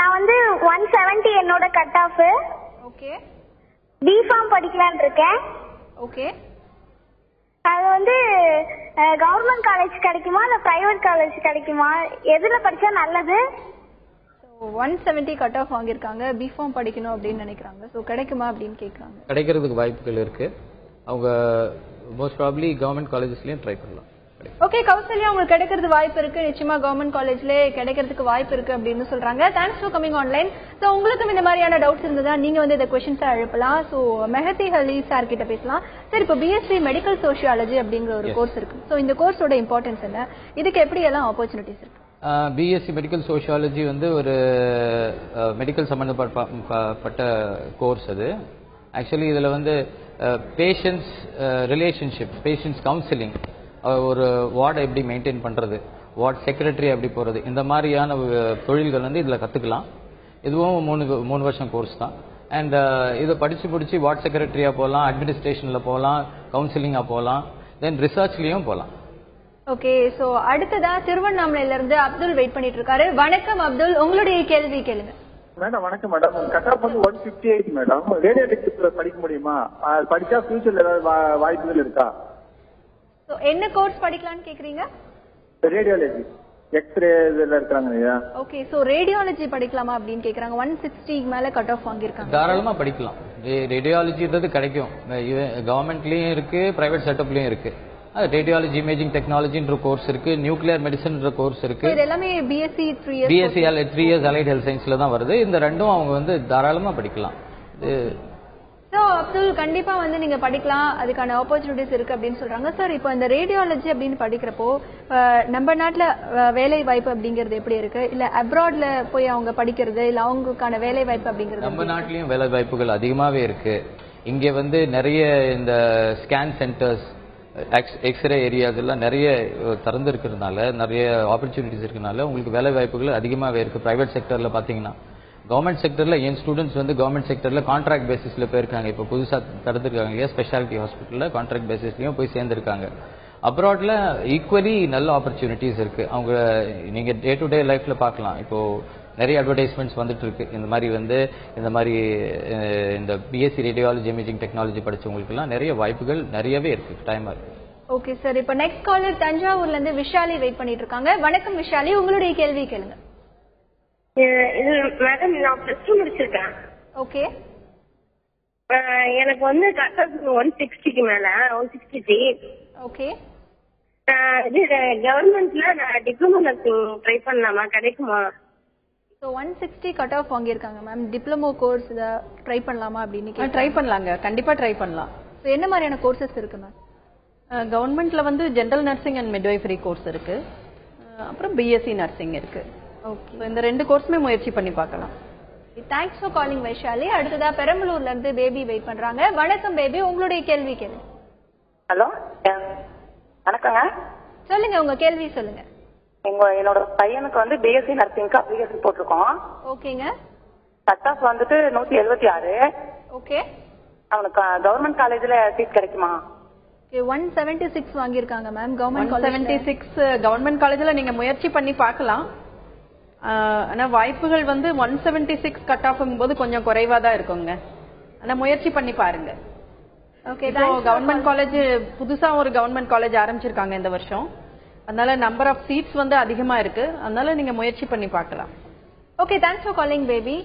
நான் வந்து 170 என்னோட கட் ஆஃப். ஓகே. பிஃபார்ம் படிக்கலாம்னு இருக்கேன். ஓகே. அது வந்து கவர்மெண்ட் காலேஜ் கிடைக்குமா இல்ல பிரைவேட் காலேஜ் கிடைக்குமா, எதுல படிச்சா நல்லது? 170 கட் ஆஃப் வாங்கியிருக்காங்க, பிஃபார்ம் படிக்கணும் அப்படின்னு நினைக்கிறாங்க. சோ கிடைக்குமா அப்படின்னு கேக்குறாங்க. கிடைக்கிறதுக்கு வாய்ப்புகள் இருக்கு. அவங்க மோஸ்ட் ப்ராபபிலி கவர்மெண்ட் காலேஜஸ்லயும் ட்ரை பண்ணலாம். ஓகே கௌசல்யா, உங்களுக்கு கிடைக்கிறது வாய்ப்பு இருக்கு, நிச்சயமா கவர்மெண்ட் காலேஜ்ல கிடைக்கிறதுக்கு வாய்ப்பு இருக்கு அப்படின்னு சொல்றாங்க. Thanks for coming online. So உங்களுக்கும் இந்த மாதிரியான டவுட்ஸ் இருந்ததா நீங்க வந்து இந்த क्वेश्चंस எழுப்பலாம். சோ மெஹதி அலி சார் கிட்ட பேசலாம். சார், இப்போ பிஎஸ்சி மெடிக்கல் சோஷியாலஜி அப்படிங்கிற ஒரு கோர்ஸ் இருக்கு. சோ இந்த கோர்ஸோட இம்பார்ட்டன்ஸ் என்ன, இதுக்கு எப்படி எல்லாம் ஆப்பர்ச்சுனிட்டிஸ் இருக்கு? பிஎஸ்சி மெடிக்கல் சோஷியாலஜி வந்து ஒரு மெடிக்கல் சம்பந்தப்பட்ட கோர்ஸ். அது ஆக்சுவலி இதுல வந்து பேஷண்ட்ஸ் ரிலேஷன்ஷிப், பேஷண்ட்ஸ் கவுன்சிலிங், ஒரு வார்டை எப்படி மெயின்டைன் பண்றது, வார்ட் செக்ரட்டரி எப்படி போறது, இந்த மாதிரியான தொழில்கள் வந்து இதுல கத்துக்கலாம். இதுவும் 3 வருஷம் கோர்ஸ் தான். அண்ட் இதை படிச்சு வார்ட் செக்ரட்டரியா போகலாம், அட்மினிஸ்ட்ரேஷன்ல போகலாம், கவுன்சிலிங்கா போகலாம், தென் ரிசர்ச்லயும் போகலாம். ஓகே, சோ அடுத்ததா திருவண்ணாமலையில இருந்து அப்துல் வெயிட் பண்ணிட்டு இருக்காரு. வணக்கம் அப்துல், உங்களுடைய கேள்வி கேளுங்க. மேடம் வணக்கம் மேடம். கட் ஆஃப் வந்து 158 மேடம். ரேடியோடெக்டிவ்ல படிக்க முடியுமா? படிச்சா ஃபியூச்சர்ல ஏதாவது வாய்ப்புகள் இருக்கா? சோ என்ன கோர்ஸ் படிக்கலாம்னு கேக்குறீங்க? ரேடியாலஜி. எக்ஸ்ரே இதுல இருக்காங்க ஐயா. ஓகே, சோ ரேடியாலஜி படிக்கலாமா அப்படின்னு கேக்குறாங்க. 160 மேல கட் ஆஃப் வாங்கியிருக்காங்க. தாராளமா படிக்கலாம். ரேடியாலஜின்றது கிடைக்கும். கவர்மெண்ட்லயும் இருக்கு, பிரைவேட் செட்டப்லயும் இருக்கு. ரேடியாலஜி இமேஜிங் டெக்னாலஜின்ற கோர்ஸ் இருக்கு, நியூக்ளியர் மெடிசன்ன்ற கோர்ஸ் இருக்கு. இது எல்லாமே BSc 3 years. BSc 3 years allied health சயின்ஸ்ல தான் வருது. இந்த ரெண்டும் அவங்க வந்து தாராளமா படிக்கலாம். சோ அப்துல், கண்டிப்பா வந்து நீங்க படிக்கலாம், அதுக்கான ஆப்பர்ச்சுனிட்டிஸ் இருக்கு அப்படின்னு சொல்றாங்க. சார், இப்போ இந்த ரேடியாலஜி அப்படின்னு படிக்கிறப்போ நம்ம நாட்டுல வேலை வாய்ப்பு அப்படிங்கிறது எப்படி இருக்கு, இல்ல அப்ராட்ல போய் அவங்க படிக்கிறது, இல்ல அவங்களுக்கான வேலை வாய்ப்பு அப்படிங்கிறது? நம்ம நாட்டிலயும் வேலை வாய்ப்புகள் அதிகமாவே இருக்கு. இங்க வந்து நிறைய இந்த ஸ்கேன் சென்டர்ஸ், எக்ஸ்ரே ஏரியாஸ் எல்லாம் நிறைய திறந்து இருக்கிறதுனால, நிறைய ஆப்பர்ச்சுனிட்டிஸ் இருக்கனால உங்களுக்கு வேலை வாய்ப்புகள் அதிகமாவே இருக்கு. பிரைவேட் செக்டர்ல பாத்தீங்கன்னா, கவர்மெண்ட் செக்டர்ல என் ஸ்டூடெண்ட்ஸ் வந்து கவர்மெண்ட் செக்டர்ல கான்ட்ராக்ட் பேசிஸ்ல போயிருக்காங்க. இப்போ புதுசா திறந்துருக்காங்க இல்லையா, ஸ்பெஷாலிட்டி ஹாஸ்பிட்டல்ல கான்ட்ராக்ட் பேசிஸ்லயும் போய் சேர்ந்திருக்காங்க. அப்ராட்ல ஈக்குவலி நல்ல ஆப்பர்ச்சுனிட்டிஸ் இருக்கு. அவங்க நீங்க டே டு டே லைஃப்ல பார்க்கலாம். இப்போ நிறைய அட்வர்டைஸ்மெண்ட்ஸ் வந்துட்டு இருக்கு. இந்த மாதிரி இந்த பிஎஸ்சி ரேடியாலஜி இமேஜிங் டெக்னாலஜி படிச்சவங்களுக்கு எல்லாம் நிறைய வாய்ப்புகள் நிறையவே இருக்கு, டைமா இருக்கு. ஓகே சார், இப்போ நெக்ஸ்ட் காலர் தஞ்சாவூர்ல இருந்து விஷாலி வெயிட் பண்ணிட்டு இருக்காங்க. வணக்கம் விஷாலி, உங்களுடைய கேள்வி கேளுங்க. மேடம், நான் +2 முடிச்சிருக்கேன். ஓகே. எனக்கு வந்து கட் ஆஃப் 160க்கு மேல 163. ஓகே. இது கவர்மெண்ட்ல நான் டிப்ளமோ நர்சிங் ட்ரை பண்ணலாமா, கிடைக்குமா? ஸோ 160 கட் ஆஃப் வாங்கியிருக்காங்க மேம். டிப்ளமோ கோர்ஸ் இதை ட்ரை பண்ணலாமா அப்படின்னு? ட்ரை பண்ணலாங்க, கண்டிப்பா ட்ரை பண்ணலாம். ஸோ என்ன மாதிரியான கோர்சஸ் இருக்கு மேம்? கவர்மெண்ட்ல வந்து general nursing and midwifery course இருக்கு, அப்புறம் பிஎஸ்சி நர்சிங் இருக்கு. ஓகே, இந்த 2 கோர்ஸுமே முயற்சி பண்ணி பார்க்கலாம். Thanks for calling Vaishali. அடுத்ததா பெரம்பலூர்ல இருந்து பேபி வெயிட் பண்றாங்க. வணக்கம் பேபி, உங்களுடைய கேள்வி கேளுங்க. ஹலோ, வணக்கங்க. சொல்லுங்க, உங்க கேள்வி சொல்லுங்க. என்னோட பையனுக்கு வந்து பிஎஸ்சி நர்சிங்க்கு அப்ளிகேஷன் போட்டிருக்கோம். ஓகேங்க. கட் ஆஃப் வந்துட்டு 176. ஓகே. அவனுக்கு கவர்மெண்ட் காலேஜ்ல சீட் கிடைக்குமா? 176 வாங்கியிருக்காங்க மேம். கவர்மெண்ட் 176 கவர்மெண்ட் காலேஜ்ல நீங்க முயற்சி பண்ணி பார்க்கலாம். ஆனா வாய்ப்புகள் வந்து 176 கட் ஆஃப்ங்கும் போது கொஞ்சம் குறைவா தான் இருக்குங்க. ஆனா முயற்சி பண்ணி பாருங்க. ஓகே. கவர்மெண்ட் காலேஜ் புதுசா ஒரு கவர்மெண்ட் காலேஜ் ஆரம்பிச்சிருக்காங்க இந்த வருஷம். அதனால நம்பர் ஆஃப் சீட்ஸ் வந்து அதிகமா இருக்கு. அதனால நீங்க முயற்சி பண்ணி பார்க்கலாம். Okay, thanks for calling baby.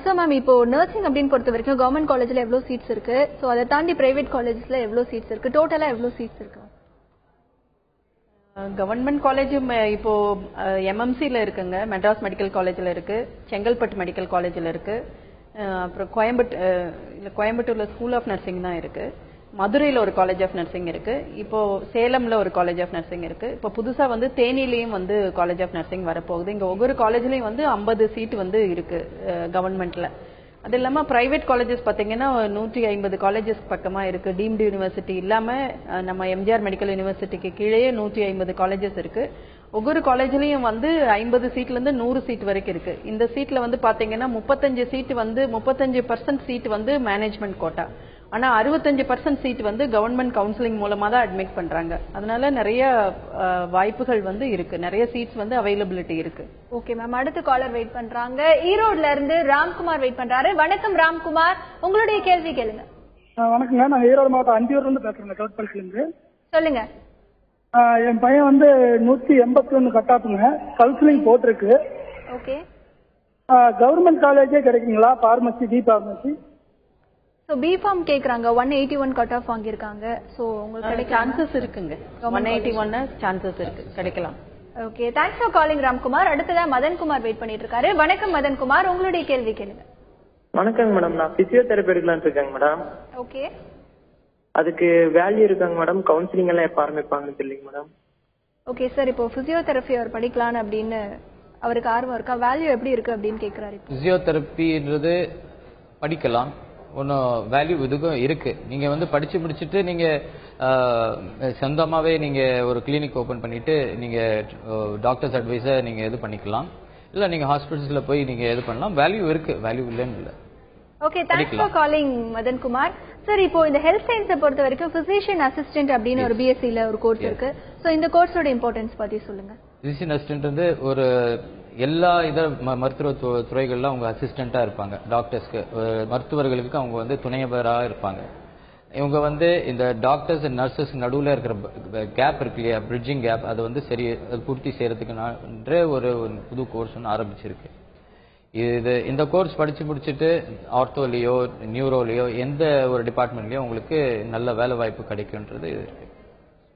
Sir ma'am, இப்போ நர்சிங் அப்படின்னு பொறுத்த வரைக்கும் கவர்மெண்ட் காலேஜ்ல எவ்வளவு சீட்ஸ் இருக்கு, ஸோ அதை தாண்டி பிரைவேட் காலேஜ்ல எவ்வளவு சீட்ஸ் இருக்கு, டோட்டலா எவ்வளவு சீட்ஸ் இருக்கு? கவர்மெண்ட் காலேஜ் இப்போ எம்எம்சில இருக்குங்க, மெட்ராஸ் மெடிக்கல் காலேஜ்ல இருக்கு, செங்கல்பட்டு மெடிக்கல் காலேஜ்ல இருக்கு, அப்புறம் கோயம்புத்தூர்ல ஸ்கூல் ஆஃப் நர்சிங் தான் இருக்கு, மதுரையில ஒரு காலேஜ் ஆஃப் நர்சிங் இருக்கு, இப்போ சேலம்ல ஒரு காலேஜ் ஆஃப் நர்சிங் இருக்கு, இப்போ புதுசா வந்து தேனிலையும் வந்து காலேஜ் ஆஃப் நர்சிங் வரப்போகுது. இங்க ஒவ்வொரு காலேஜ்லயும் வந்து 50 சீட் வந்து இருக்கு கவர்மெண்ட்ல. அது இல்லாம பிரைவேட் காலேஜஸ் பாத்தீங்கன்னா 150 காலேஜஸ் பக்கமா இருக்கு. டீம்டு யூனிவர்சிட்டி இல்லாம நம்ம எம்ஜிஆர் மெடிக்கல் யூனிவர்சிட்டிக்கு கீழே 150 காலேஜஸ் இருக்கு. ஒவ்வொரு காலேஜ்லயும் வந்து 50 சீட்ல இருந்து 100 சீட் வரைக்கும் இருக்கு. இந்த சீட்ல வந்து பாத்தீங்கன்னா 35 சீட் வந்து 35% சீட் வந்து மேனேஜ்மெண்ட் கோட்டா. ஆனா 65% சீட் வந்து கவர்மெண்ட் கவுன்சிலிங் மூலமா தான் அட்மிட் பண்றாங்க. அதனால நிறைய வாய்ப்புகள் வந்து இருக்கு, நிறைய சீட்ஸ் வந்து அவைலபிலிட்டி இருக்கு. ஓகே மேம், அடுத்த காலர் வெயிட் பண்றாங்க. ஈரோட்ல இருந்து ராம்குமார் வெயிட் பண்றாரு. வணக்கம் ராம்குமார், உங்களுடைய கேள்வி கேளுங்க. வணக்கங்க, நான் ஈரோடு மாவட்டம் அந்தியூர்ல இருந்து பேசுறேன், கவுட்பள்ளில இருந்து. சொல்லுங்க. என் பையன் வந்து 181 கட் ஆஃப்ங்க, கவுன்சிலிங் போட்டிருக்கு. ஓகே. கவர்மெண்ட் காலேஜே கிடைக்குங்களா, pharmacy, B pharmacy? So B pharm கேக்குறாங்க. 181 கட் ஆஃப் வாங்கியிருக்காங்க. சோ உங்களுக்கு சான்சஸ் இருக்குங்க, 181 சான்சஸ் இருக்கு, கிடைக்கலாம். Okay, thanks for calling Ramkumar. அடுத்ததா மதன்குமார் வெயிட் பண்ணிட்டு இருக்காரு. வணக்கம் மதன்குமார், உங்களுடைய கேள்வி கேளுங்க. வணக்கங்க மேடம், நான் பிசியோதெரபி எடுக்கலாம்னு இருக்கேங்க மேடம். ஓகே. அதுக்கு வேல்யூ இருக்காங்க மேடம்? கவுன்சிலிங் எல்லாம் எப்ப ஆரம்பிப்பாங்கன்னு தெரியல மேடம். ஓகே சார், இப்போ பிசியோதெரபி அவர் படிக்கலாம் அப்படின்னு அவருக்கு ஆர்வம் இருக்கா? வேல்யூ எப்படி இருக்கு அப்படின்னு கேக்குறாரு. பிசியோதெரபின்றது படிக்கலாம், ஒன்றும் வேல்யூ இதுக்கும் இருக்கு. நீங்க வந்து படிச்சு முடிச்சுட்டு நீங்க சொந்தமாவே நீங்க ஒரு கிளினிக் ஓபன் பண்ணிட்டு நீங்க டாக்டர்ஸ் அட்வைஸை நீங்க இது பண்ணிக்கலாம், இல்ல நீங்க ஹாஸ்பிட்டல்ஸ்ல போய் நீங்க இது பண்ணலாம். வேல்யூ இருக்கு, வேல்யூ இல்லைன்னு இல்லை. Okay, thanks for calling Madhankumar. Sir, இப்போ இந்த ஹெல்த் சயின்ஸை பொறுத்த வரைக்கும் பிசிஷியன் அசிஸ்டன்ட் அப்படின்னு ஒரு பிஎஸ்சில ஒரு கோர்ஸ் இருக்கு. சோ இந்த கோர்ஸோட இம்பார்ட்டன்ஸ் பத்தி சொல்லுங்க. பிசிஷியன் அசிஸ்டன்ட் வந்து ஒரு எல்லா மருத்துவ துறைகள்ல அவங்க அசிஸ்டண்டா இருப்பாங்க. டாக்டர்ஸ்க்கு, மருத்துவர்களுக்கு அவங்க வந்து துணையவராக இருப்பாங்க. இவங்க வந்து இந்த டாக்டர்ஸ் அண்ட் நர்சஸ் நடுவில் இருக்கிற கேப் இருக்கு இல்லையா, பிரிட்ஜிங் கேப், அது வந்து சரி பூர்த்தி செய்யறதுக்கு ஒரு புது கோர்ஸ் ஒன்று ஆரம்பிச்சிருக்கு. இந்த கோர்ஸ் படிச்சு முடிச்சுட்டு ஆர்த்தோலையோ நியூரோலையோ எந்த ஒரு டிபார்ட்மெண்ட்லயோ உங்களுக்கு நல்ல வேலை வாய்ப்பு கிடைக்கும்ன்றது இருக்கு.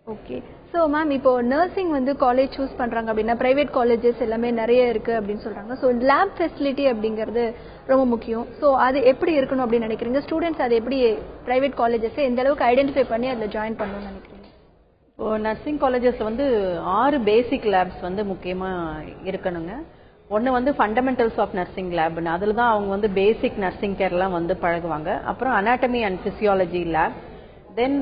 ஓகே. ஸோ மேம் இப்போ நர்சிங் வந்து காலேஜ் சூஸ் பண்றாங்க அப்படின்னா பிரைவேட் காலேஜஸ் எல்லாமே நிறைய இருக்கு அப்படின்னு சொல்றாங்க. ஸோ லேப் ஃபெசிலிட்டி அப்படிங்கிறது ரொம்ப முக்கியம். ஸோ அது எப்படி இருக்கணும் அப்படின்னு நினைக்கிறீங்க? ஸ்டூடெண்ட்ஸ் அதை எப்படி பிரைவேட் காலேஜஸ் எந்த அளவுக்கு ஐடென்டிஃபை பண்ணி அதில் ஜாயின் பண்ணணும்னு நினைக்கிறீங்க? இப்போ நர்சிங் காலேஜஸ்ல வந்து 6 பேசிக் லேப்ஸ் வந்து முக்கியமா இருக்கணுங்க. ஒன்று வந்து ஃபண்டமெண்டல்ஸ் ஆஃப் நர்சிங் லேப்னு, அதில் தான் அவங்க வந்து பேசிக் நர்சிங் கேர்லாம் வந்து பழகுவாங்க. அப்புறம் anatomy and physiology lab, then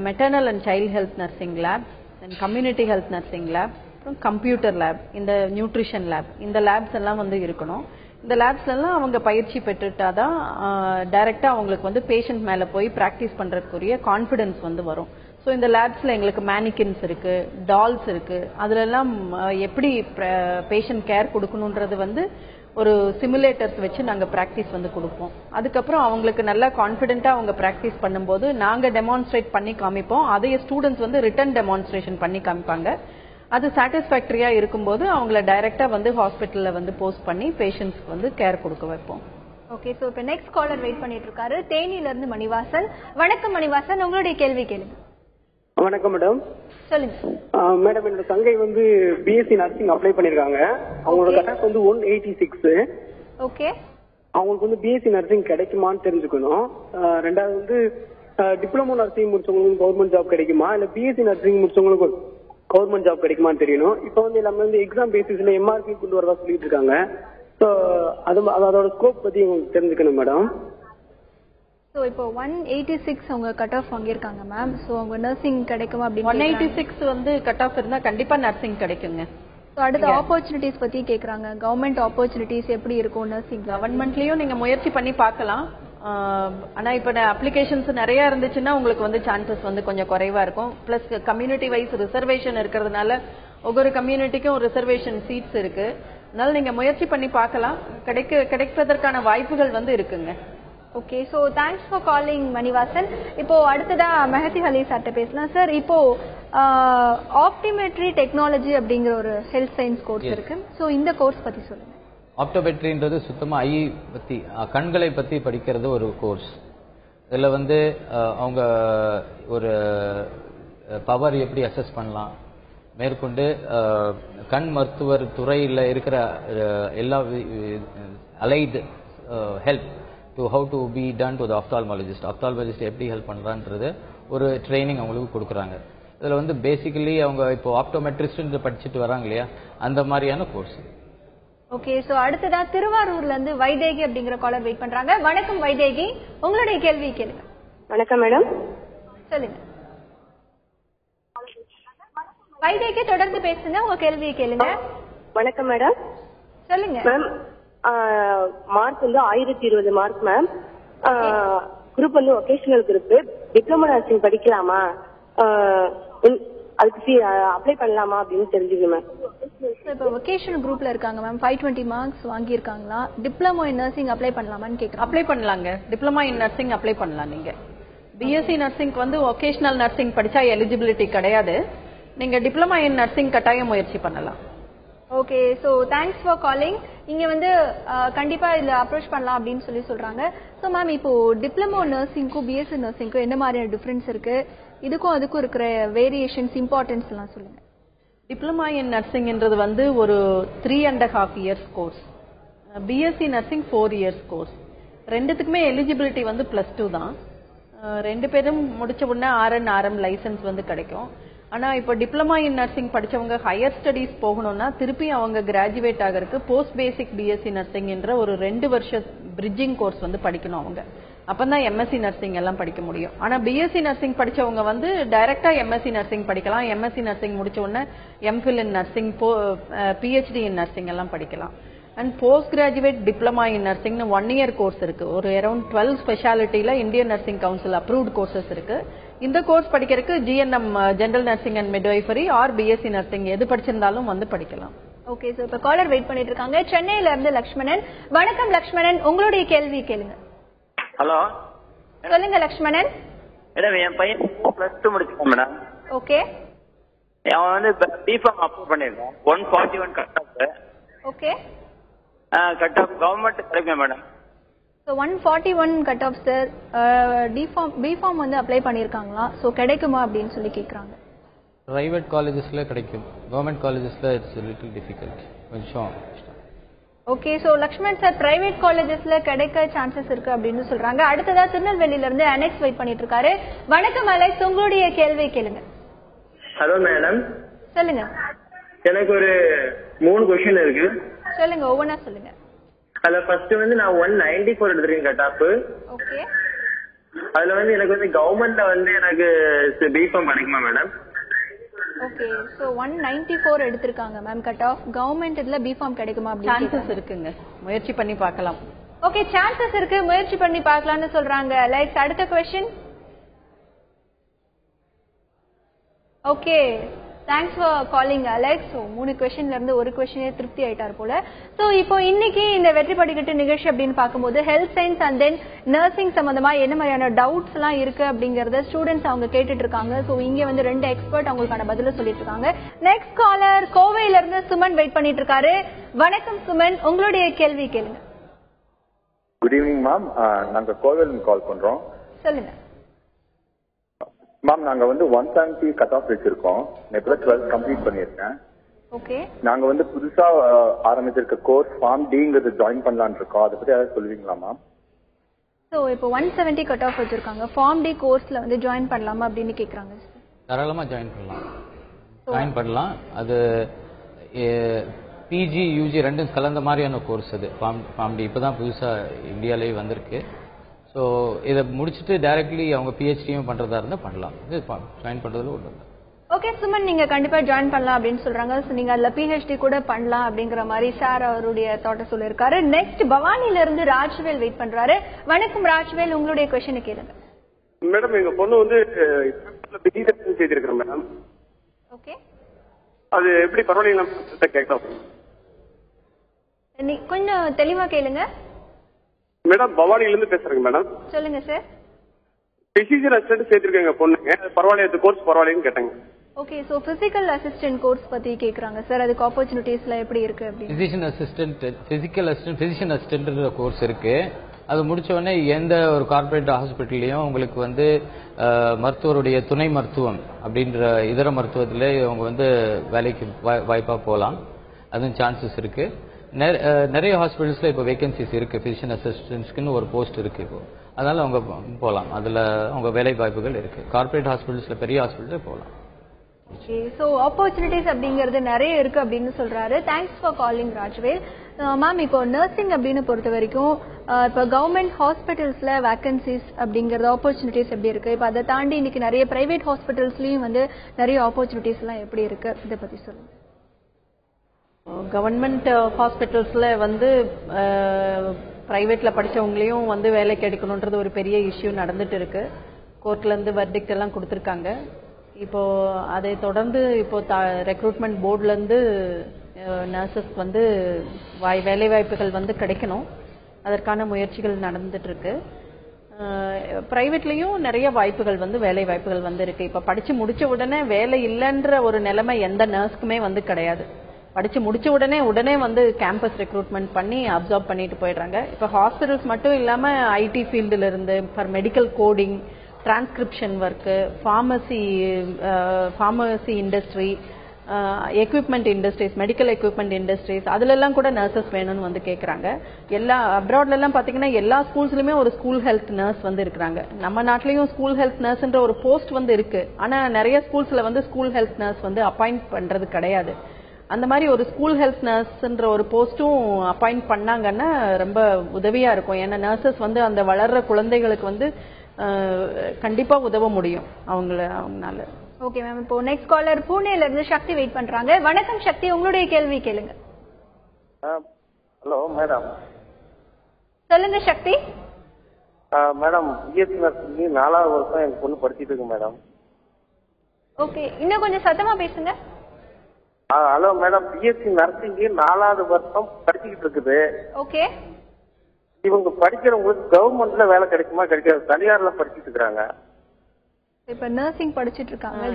maternal and child health nursing lab, then community health nursing lab, அப்புறம் கம்ப்யூட்டர் லேப், இந்த நியூட்ரிஷன் லேப், இந்த லேப்ஸ் எல்லாம் வந்து இருக்கணும். இந்த லேப்ஸ்லாம் அவங்க பயிற்சி பெற்றுட்டாதான் டைரக்டா அவங்களுக்கு வந்து பேஷண்ட் மேல போய் பிராக்டிஸ் பண்றதுக்குரிய கான்ஃபிடன்ஸ் வந்து வரும். ஸோ இந்த லேப்ஸ்ல எங்களுக்கு மேனிகின்ஸ் இருக்கு, டால்ஸ் இருக்கு, அதுல எல்லாம் எப்படி பேஷண்ட் கேர் கொடுக்கணுன்றது வந்து ஒரு சிமுலேட்டர்ஸ் வச்சு நாங்க பிராக்டிஸ் வந்து கொடுப்போம். அதுக்கப்புறம் அவங்களுக்கு நல்லா கான்ஃபிடென்ட்டா அவங்க பிராக்டிஸ் பண்ணும்போது நாங்க டெமான்ஸ்ட்ரேட் பண்ணி காமிப்போம். அதைய ஸ்டூடெண்ட்ஸ் வந்து ரிட்டன் டெமான்ஸ்ட்ரேஷன் பண்ணி காமிப்பாங்க. அது சாட்டிஸ்ஃபேக்டரியா இருக்கும்போது அவங்கள டைரக்டா வந்து ஹாஸ்பிட்டல்ல வந்து போஸ்ட் பண்ணி பேஷண்ட்ஸ்க்கு வந்து கேர் கொடுக்க வைப்போம். ஓகே. ஸோ இப்போ நெக்ஸ்ட் காலர் வெயிட் பண்ணிட்டு இருக்காரு, தேனியில இருந்து மணிவாசன். வணக்கம் மணிவாசன், உங்களுடைய கேள்வி கேளுங்க. வணக்கம் மேடம். சொல்லுங்க மேடம். என்னோட தங்கை வந்து பிஎஸ்சி நர்சிங் அப்ளை பண்ணிருக்காங்க. அவங்களோட கட் வந்து 186. ஓகே. அவங்களுக்கு வந்து பிஎஸ்சி நர்சிங் கிடைக்குமான்னு தெரிஞ்சுக்கணும். ரெண்டாவது வந்து டிப்ளமோ நர்சிங் முடிச்சவங்களுக்கு கவர்மெண்ட் ஜாப் கிடைக்குமா, இல்ல பிஎஸ்சி நர்சிங் முடிச்சவங்களுக்கு கவர்மெண்ட் ஜாப் கிடைக்குமான்னு தெரியணும். இப்போ வந்து எல்லாமே வந்து எக்ஸாம் பேசிஸ்ல எம்ஆர்பி கொண்டு வரதா சொல்லிட்டு இருக்காங்க. ஸோ அதோட ஸ்கோப் பத்தி உங்களுக்கு தெரிஞ்சுக்கணும் மேடம். ஸோ இப்போ 186 அவங்க கட் ஆஃப் வாங்கியிருக்காங்க மேம். ஸோ அவங்க நர்சிங் கிடைக்குமா அப்படின்னு 186 வந்து கட் ஆஃப் இருந்தா கண்டிப்பா நர்சிங் கிடைக்குங்க. ஸோ அடுத்த ஆப்பர்ச்சுனிட்டிஸ் பத்தி கேட்கறாங்க. கவர்மெண்ட் ஆப்பர்ச்சுனிட்டிஸ் எப்படி இருக்கும் நர்சிங்? கவர்மெண்ட்லயும் நீங்க முயற்சி பண்ணி பார்க்கலாம். ஆனா இப்ப அப்ளிகேஷன்ஸ் நிறைய இருந்துச்சுன்னா உங்களுக்கு வந்து சான்சஸ் வந்து கொஞ்சம் குறைவா இருக்கும். பிளஸ் கம்யூனிட்டி வைஸ் ரிசர்வேஷன் இருக்கிறதுனால ஒவ்வொரு கம்யூனிட்டிக்கும் ரிசர்வேஷன் சீட்ஸ் இருக்கு. அதனால நீங்க முயற்சி பண்ணி பார்க்கலாம். கிடைப்பதற்கான வாய்ப்புகள் வந்து இருக்குங்க. Okay. So thanks for calling Manivasan. இப்போ அடுத்ததா மெஹதி அலி சார்ட்ட பேசலாம். சார், இப்போ ஆப்டிமெட்ரி டெக்னாலஜி அப்படிங்கிற ஒரு ஹெல்த் சயின்ஸ் கோர்ஸ் இருக்கு. ஸோ இந்த கோர்ஸ் பத்தி சொல்லுங்க. ஆப்டோமெட்ரின்றது சுத்தமா ஐ பத்தி, கண்களை பத்தி படிக்கிறது ஒரு கோர்ஸ். இதுல வந்து அவங்க ஒரு பவர் எப்படி அசஸ் பண்ணலாம், மேற்கொண்டு கண் மருத்துவர் துறையில் இருக்கிற எல்லா allied help to how to be done to the ophthalmologist எப்படி ஹெல்ப் பண்றான்றது ஒரு ட்ரைனிங் அவங்களுக்கு கொடுக்குறாங்க. இதுல வந்து பேசிக்கலி அவங்க இப்போ ஆப்டோமெட்ரிஸ்ட் படிச்சுட்டு வராங்க இல்லையா, அந்த மாதிரியான கோர்ஸ். ஓகே. சோ அடுத்ததா திருவாரூர்ல இருந்து வைதேகி அப்படிங்கிற காலர் வெயிட் பண்றாங்க. வணக்கம் வைதேகி, உங்களுடைய கேள்வி கேளுங்க. வணக்கம் மேடம். சொல்லுங்க வைதேகி, தொடர்ந்து பேசுங்க, உங்க கேள்வியை கேளுங்க. வணக்கம் மேடம். சொல்லுங்க மேம். மார்க் வந்து 1020 மார்க் மேம். குரூப் வந்து ஒகேஷனல் குரூப். டிப்ளமோ நர்சிங் படிக்கலாமா, அதுக்கு அப்ளை பண்ணலாமா அப்படின்னு தெரிஞ்சுக்கணும் மேம். இப்போ வொகேஷனல் குரூப்ல இருக்காங்க மேம், 520 மார்க்ஸ் வாங்கியிருக்காங்களா, டிப்ளமோ இன் நர்சிங் அப்ளை பண்ணலாமான்னு கேட்குறேன். அப்ளை பண்ணலாங்க. டிப்ளமா இன் நர்சிங் அப்ளை பண்ணலாம். நீங்க பிஎஸ்சி நர்சிங்க்கு வந்து வொகேஷனல் நர்சிங் படிச்சா எலிஜிபிலிட்டி கிடையாது. நீங்க டிப்ளமா இன் நர்சிங் கட்டாயம் முயற்சி பண்ணலாம். Okay. So thanks for calling. இங்க வந்து கண்டிப்பா இதுல அப்ரோச் பண்ணலாம் அப்படின்னு சொல்றாங்க. ஸோ மேம், இப்போ டிப்ளமோ நர்சிங்க்கும் பிஎஸ்சி நர்சிங்க்கும் என்ன மாதிரியான டிஃபரன்ஸ் இருக்கு, இதுக்கும் அதுக்கும் இருக்கிற வேரியேஷன்ஸ், இம்பார்ட்டன்ஸ் எல்லாம் சொல்லுங்க. டிப்ளமா இன் நர்சிங்ன்றது வந்து ஒரு 3.5 years course. BSc nursing 4 years course. ரெண்டுத்துக்குமே எலிஜிபிலிட்டி வந்து +2 தான். ரெண்டு பேரும் முடிச்ச உடனே ஆர்எம் லைசன்ஸ் வந்து கிடைக்கும். ஆனா இப்போ டிப்ளமா இன் நர்சிங் படிச்சவங்க ஹையர் ஸ்டடீஸ் போகணும்னா திருப்பி அவங்க கிராஜுவேட் ஆகிறதுக்கு போஸ்ட் பேசிக் பிஎஸ்சி நர்சிங் என்ற ஒரு 2 வருஷ பிரிட்ஜிங் கோர்ஸ் வந்து படிக்கணும் அவங்க. அப்பதான் எம்எஸ்சி நர்சிங் எல்லாம் படிக்க முடியும். ஆனா பிஎஸ்சி நர்சிங் படிச்சவங்க வந்து டைரக்டா எம்எஸ்சி நர்சிங் படிக்கலாம். எம்எஸ்சி நர்சிங் முடிச்ச உடனே MPhil in nursing, PhD in nursing எல்லாம் படிக்கலாம். And post graduate diploma in நர்சிங்னு 1 இயர் கோர்ஸ் இருக்கு. ஒரு அரௌண்ட் 12 ஸ்பெஷாலிட்டியில Indian nursing council approved courses இருக்கு. இந்த கோர்ஸ் படிக்கிறதுக்கு GNM general nursing and midwifery or BSc nursing எது படிச்சிருந்தாலும் வந்து படிக்கலாம். ஓகே. சோ இப்ப காலர் வெயிட் பண்ணிட்டு இருக்காங்க. சென்னையில இருந்து லக்ஷ்மணன். வணக்கம் லக்ஷ்மணன், உங்களுடைய கேள்வி கேளுங்க. ஹலோ. சொல்லுங்க லக்ஷ்மணன். மேடம் என் பையன் +2 முடிச்சிருக்கான் மேடம். ஓகே. அவன் வந்து பிஃபார்ம் அப்ளை பண்ணிருக்கான். 141 cut off. Okay. Cut off government கிடைக்கும் madam. So 141 cut off sir. BPharm வந்து அப்ளை பண்ணியிருக்காங்களா? ஸோ கிடைக்குமா அப்படின்னு சொல்லி கேட்குறாங்க. பிரைவேட் காலேஜஸ்ல கிடைக்கும், கவர்மெண்ட் காலேஜஸ்ல இட்ஸ் லிட்டில் டிஃபிகல்ட் கொஞ்சம். Okay. So Lakshman sir private காலேஜஸ்ல கிடைக்க சான்சஸ் இருக்கு அப்படின்னு சொல்றாங்க. அடுத்ததா திருநெல்வேலியில இருந்து அலெக்ஸ் வெயிட் பண்ணிட்டு இருக்காரு. வணக்கம் அலெக்ஸ், உங்களுடைய கேள்வி கேளுங்க. Hello madam. சொல்லுங்க. எனக்கு ஒரு 3 கொஸ்டின் இருக்கு. சொல்லுங்க, ஒவ்வொன்றா சொல்லுங்க. அதுல ஃபர்ஸ்ட் வந்து நான் 194 எடுத்திருக்கேன் கட் ஆஃப். ஓகே. அதுல வந்து எனக்கு வந்து கவர்மெண்ட்ல வந்து எனக்கு பிஃபார்ம் கிடைக்குமா மேடம்? ஓகே. சோ 194 எடுத்திருக்காங்க மேம் கட் ஆஃப். கவர்மெண்ட் இதுல பிஃபார்ம் கிடைக்குமா அப்படி? சான்சஸ் இருக்குங்க, முயற்சி பண்ணி பார்க்கலாம். ஓகே, சான்சஸ் இருக்கு, முயற்சி பண்ணி பார்க்கலாம்னு சொல்றாங்க. லைக் அடுத்த question. Okay, thanks for calling Alex. So 3 கொஸ்டின்ல இருந்து ஒரு கொஸ்டினே திருப்தி ஆயிட்டார் போல. ஸோ இப்போ இன்னைக்கு இந்த வெற்றி படிக்கட்டு நிகழ்ச்சி அப்படின்னு பார்க்கும்போது health science and then nursing சம்பந்தமா என்ன மாதிரியான டவுட்ஸ் எல்லாம் இருக்கு அப்படிங்கறத ஸ்டூடெண்ட்ஸ் அவங்க கேட்டுட்டு இருக்காங்க. ஸோ இங்க வந்து 2 எக்ஸ்பர்ட் அவங்களுக்கான பதில சொல்லிட்டு இருக்காங்க. நெக்ஸ்ட் காலர் கோவையில இருந்து சுமன் வெயிட் பண்ணிட்டு இருக்காரு. வணக்கம் சுமன், உங்களுடைய கேள்வி கேளுங்க. குட் ஈவினிங் மேம், நாங்க கோவையில கால் பண்றோம். சொல்லுங்க மேம். நாங்க வந்து 170 கட் ஆஃப் வச்சிருக்கோம். இப்போ 12 கம்ப்ளீட் பண்ணிருக்கேன். ஓகே. நாங்க வந்து புதுசா ஆரம்பிச்சிருக்க கோர்ஸ் ஃபார்ம் டிங்கிறது ஜாயின் பண்ணலாம்னு இருக்கோம். அதை பத்தி ஏதாவது சொல்லுவீங்களா மேம்? ஸோ இப்போ 170 கட் ஆஃப் வச்சிருக்காங்க. ஃபார்ம் டி கோர்ஸ்ல வந்து ஜாயின் பண்ணலாமா அப்படின்னு கேக்குறாங்க. தாராளமா ஜாயின் பண்ணலாம். அது பிஜி யூஜி ரெண்டும் கலந்த மாதிரியான கோர்ஸ். அது ஃபார்ம் டி இப்பதான் புதுசா இந்தியாலேயே வந்திருக்கு. ஸோ இதை முடிச்சுட்டு டைரக்ட்லி அவங்க பிஹெச்டியும் பண்றதா இருந்தா பண்ணலாம். இது ஜாயின் பண்றதுல ஒன்று. ஓகே சுமன், நீங்க கண்டிப்பா ஜாயின் பண்ணலாம் அப்படின்னு சொல்றாங்க. நீங்க அதுல பிஹெச்டி கூட பண்ணலாம் அப்படிங்கிற மாதிரி சார் அவருடைய தாட்ட சொல்லியிருக்காரு. நெக்ஸ்ட் பவானில இருந்து ராஜ்வேல் வெயிட் பண்றாரு. வணக்கம் ராஜ்வேல், உங்களுடைய கொஸ்டினை கேளுங்க. மேடம், எங்க பொண்ணு வந்து செய்திருக்கிறேன் மேடம். ஓகே. அது எப்படி பரவாயில்ல கேட்கலாம்? கொஞ்சம் தெளிவா கேளுங்க. மேடம், பவானில இருந்து பேசுறேங்க மேடம். சொல்லுங்க சார். பிசிசியல் அசிஸ்டன்ட் சேர்த்திருக்கேங்க பொண்ணுங்க. பரவாயில்ல, கோர்ஸ் பரவாயில்லைன்னு கேட்டாங்க. Okay. So physical assistant course பத்தி கேக்குறாங்க சார். அதுக்கு ஆப்பர்ச்சுனிட்டிஸ்ல எப்படி இருக்கு அப்படி? பிசிஷியன் அசிஸ்டன்ட் கோர்ஸ் இருக்கு. அது முடிச்ச உடனே எந்த ஒரு கார்பரேட் ஹாஸ்பிட்டல்லையும் உங்களுக்கு வந்து மருத்துவருடைய துணை மருத்துவம் அப்படின்ற இதர மருத்துவத்திலே அவங்க வந்து வேலைக்கு வாய்ப்பா போகலாம். அதுவும் சான்சஸ் இருக்கு. நிறைய ஹாஸ்பிட்டல்ஸ்ல இப்போ வேகன்சிஸ் இருக்கு. பிசிஷியன் அசிஸ்டன்ட்ஸ்க்குன்னு ஒரு போஸ்ட் இருக்கு இப்போ. அதனால அவங்க போகலாம். அதுல அவங்க வேலை வாய்ப்புகள் இருக்கு. கார்பரேட் ஹாஸ்பிட்டல்ஸ்ல, பெரிய ஹாஸ்பிட்டல்ல போகலாம். ஓகே. சோ ஆப்பர்ச்சுனிட்டிஸ் அப்படிங்கிறது நிறைய இருக்கு அப்படின்னு சொல்றாரு. Thanks for calling Rajvel. Ma'am, இப்போ நர்சிங் அப்படின்னு பொறுத்த வரைக்கும் இப்போ கவர்மெண்ட் ஹாஸ்பிட்டல்ஸ்ல வேகன்சிஸ் அப்படிங்கறது ஆப்பர்ச்சுனிட்டிஸ் எப்படி இருக்கு? இப்போ அதை தாண்டி இன்னைக்கு நிறைய பிரைவேட் ஹாஸ்பிட்டல்ஸ்லயும் வந்து நிறைய ஆப்பர்ச்சுனிட்டிஸ் எல்லாம் எப்படி இருக்கு, இதை பத்தி சொல்லுங்க. கவர்மெண்ட் ஹாஸ்பிட்டல்ஸ்ல வந்து பிரைவேட்ல படிச்சவங்களையும் வந்து வேலை கிடைக்கணும்ன்றது ஒரு பெரிய இஷ்யூ நடந்துட்டு இருக்கு. கோர்ட்ல இருந்து வெர்டிக்ட் எல்லாம் கொடுத்திருக்காங்க. இப்போ அதை தொடர்ந்து இப்போ ரெக்ரூட்மெண்ட் போர்டுல இருந்து நர்சஸ் வந்து வேலை வாய்ப்புகள் வந்து கிடைக்கணும். அதற்கான முயற்சிகள் நடந்துட்டு இருக்கு. பிரைவேட்லயும் நிறைய வாய்ப்புகள் வந்து வேலை வாய்ப்புகள் வந்து இருக்கு. இப்ப படிச்சு முடிச்ச உடனே வேலை இல்லைன்ற ஒரு நிலைமை எந்த நர்ஸ்க்குமே வந்து கிடையாது. படிச்சு முடிச்ச உடனே வந்து கேம்பஸ் ரெக்ரூட்மெண்ட் பண்ணி அப்சார்ப் பண்ணிட்டு போயிடுறாங்க. இப்ப ஹாஸ்பிட்டல்ஸ் மட்டும் இல்லாம ஐடி ஃபீல்டுல இருந்து for medical coding, transcription work, pharmacy industry, equipment industries, medical equipment industries, அதுல எல்லாம் கூட நர்சஸ் வேணும்னு வந்து கேக்குறாங்க. எல்லா அப்ராட்ல எல்லாம் பாத்தீங்கன்னா எல்லா ஸ்கூல்ஸ்லயுமே ஒரு ஸ்கூல் ஹெல்த் நர்ஸ் வந்து இருக்கிறாங்க. நம்ம நாட்டிலயும் ஸ்கூல் ஹெல்த் நர்ஸ்ன்ற ஒரு போஸ்ட் வந்து இருக்கு. ஆனா நிறைய ஸ்கூல்ஸ்ல வந்து ஸ்கூல் ஹெல்த் நர்ஸ் வந்து அப்பாயிண்ட் பண்றது கிடையாது. அந்த மாதிரி ஒரு ஸ்கூல் ஹெல்த் நர்ஸ்ன்ற ஒரு போஸ்டும் அப்பாயிண்ட் பண்ணாங்கன்னா ரொம்ப உதவியா இருக்கும். ஏன்னா நர்சஸ் வந்து அந்த வளர்ற குழந்தைகளுக்கு வந்து கண்டிப்பா உதவ முடியும் அவங்களால. ஓகே மேம், இப்போ நெக்ஸ்ட் காலர் புனேல இருந்து சக்தி வெயிட் பண்றாங்க. வணக்கம் சக்தி, உங்களுடைய கேள்வி கேளுங்க. Hello madam. சொல்லுங்க சக்தி. மேடம், பிஎஸ்சி நர்சிங் 4வது வருஷம் எங்க பொண்ணு படிச்சிட்டு இருக்கு மேடம். ஓகே, இன்னும் கொஞ்சம் சத்தமா பேசுங்க. ஹலோ மேடம், பிஎஸ்சி நர்சிங் 4வது வருஷம் படிச்சுக்கிட்டு இருக்குது. ஓகே. இவங்க படிக்கிறவங்களுக்கு கவர்மெண்ட்ல வேலை கிடைக்குமா கிடைக்காது? தனியார்ல படிச்சுட்டு இருக்காங்க. இப்ப நர்சிங் படிச்சிட்டு இருக்காங்க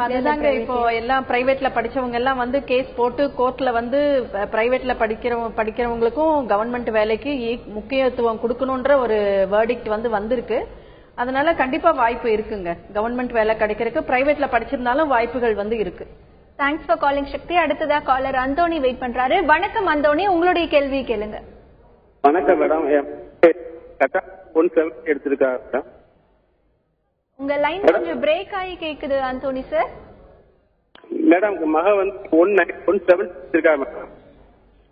அதுதாங்க இப்போ எல்லாம் பிரைவேட்ல படிச்சவங்க எல்லாம் வந்து கேஸ் போட்டு கோர்ட்ல வந்து பிரைவேட்ல படிக்கிறவங்களுக்கும் கவர்மெண்ட் வேலைக்கு முக்கியத்துவம் கொடுக்கணும்ன்ற ஒரு வேர்டிக்ட் வந்து வந்திருக்கு. அதனால கண்டிப்பா வாய்ப்பு இருக்குங்க. கவர்மெண்ட் வேலை கிடைக்கிறதுக்கு பிரைவேட்ல படிச்சிருந்தாலும் வாய்ப்புகள் வந்து இருக்கு. தேங்க்ஸ் ஃபார் காலிங் சக்தி. அடுத்ததா காலர் அந்தோணி வெயிட் பண்றாரு. வணக்கம் அந்தோணி, உங்களுடைய கேள்வி கேளுங்க. வணக்கம் மேடம். 170 எடுத்திருக்காங்க. உங்க லைன் கொஞ்சம் பிரேக் ஆகி கேக்குது அந்தோணி சார். மேடம் மக வந்து 170 எடுத்திருக்காங்க மேடம்.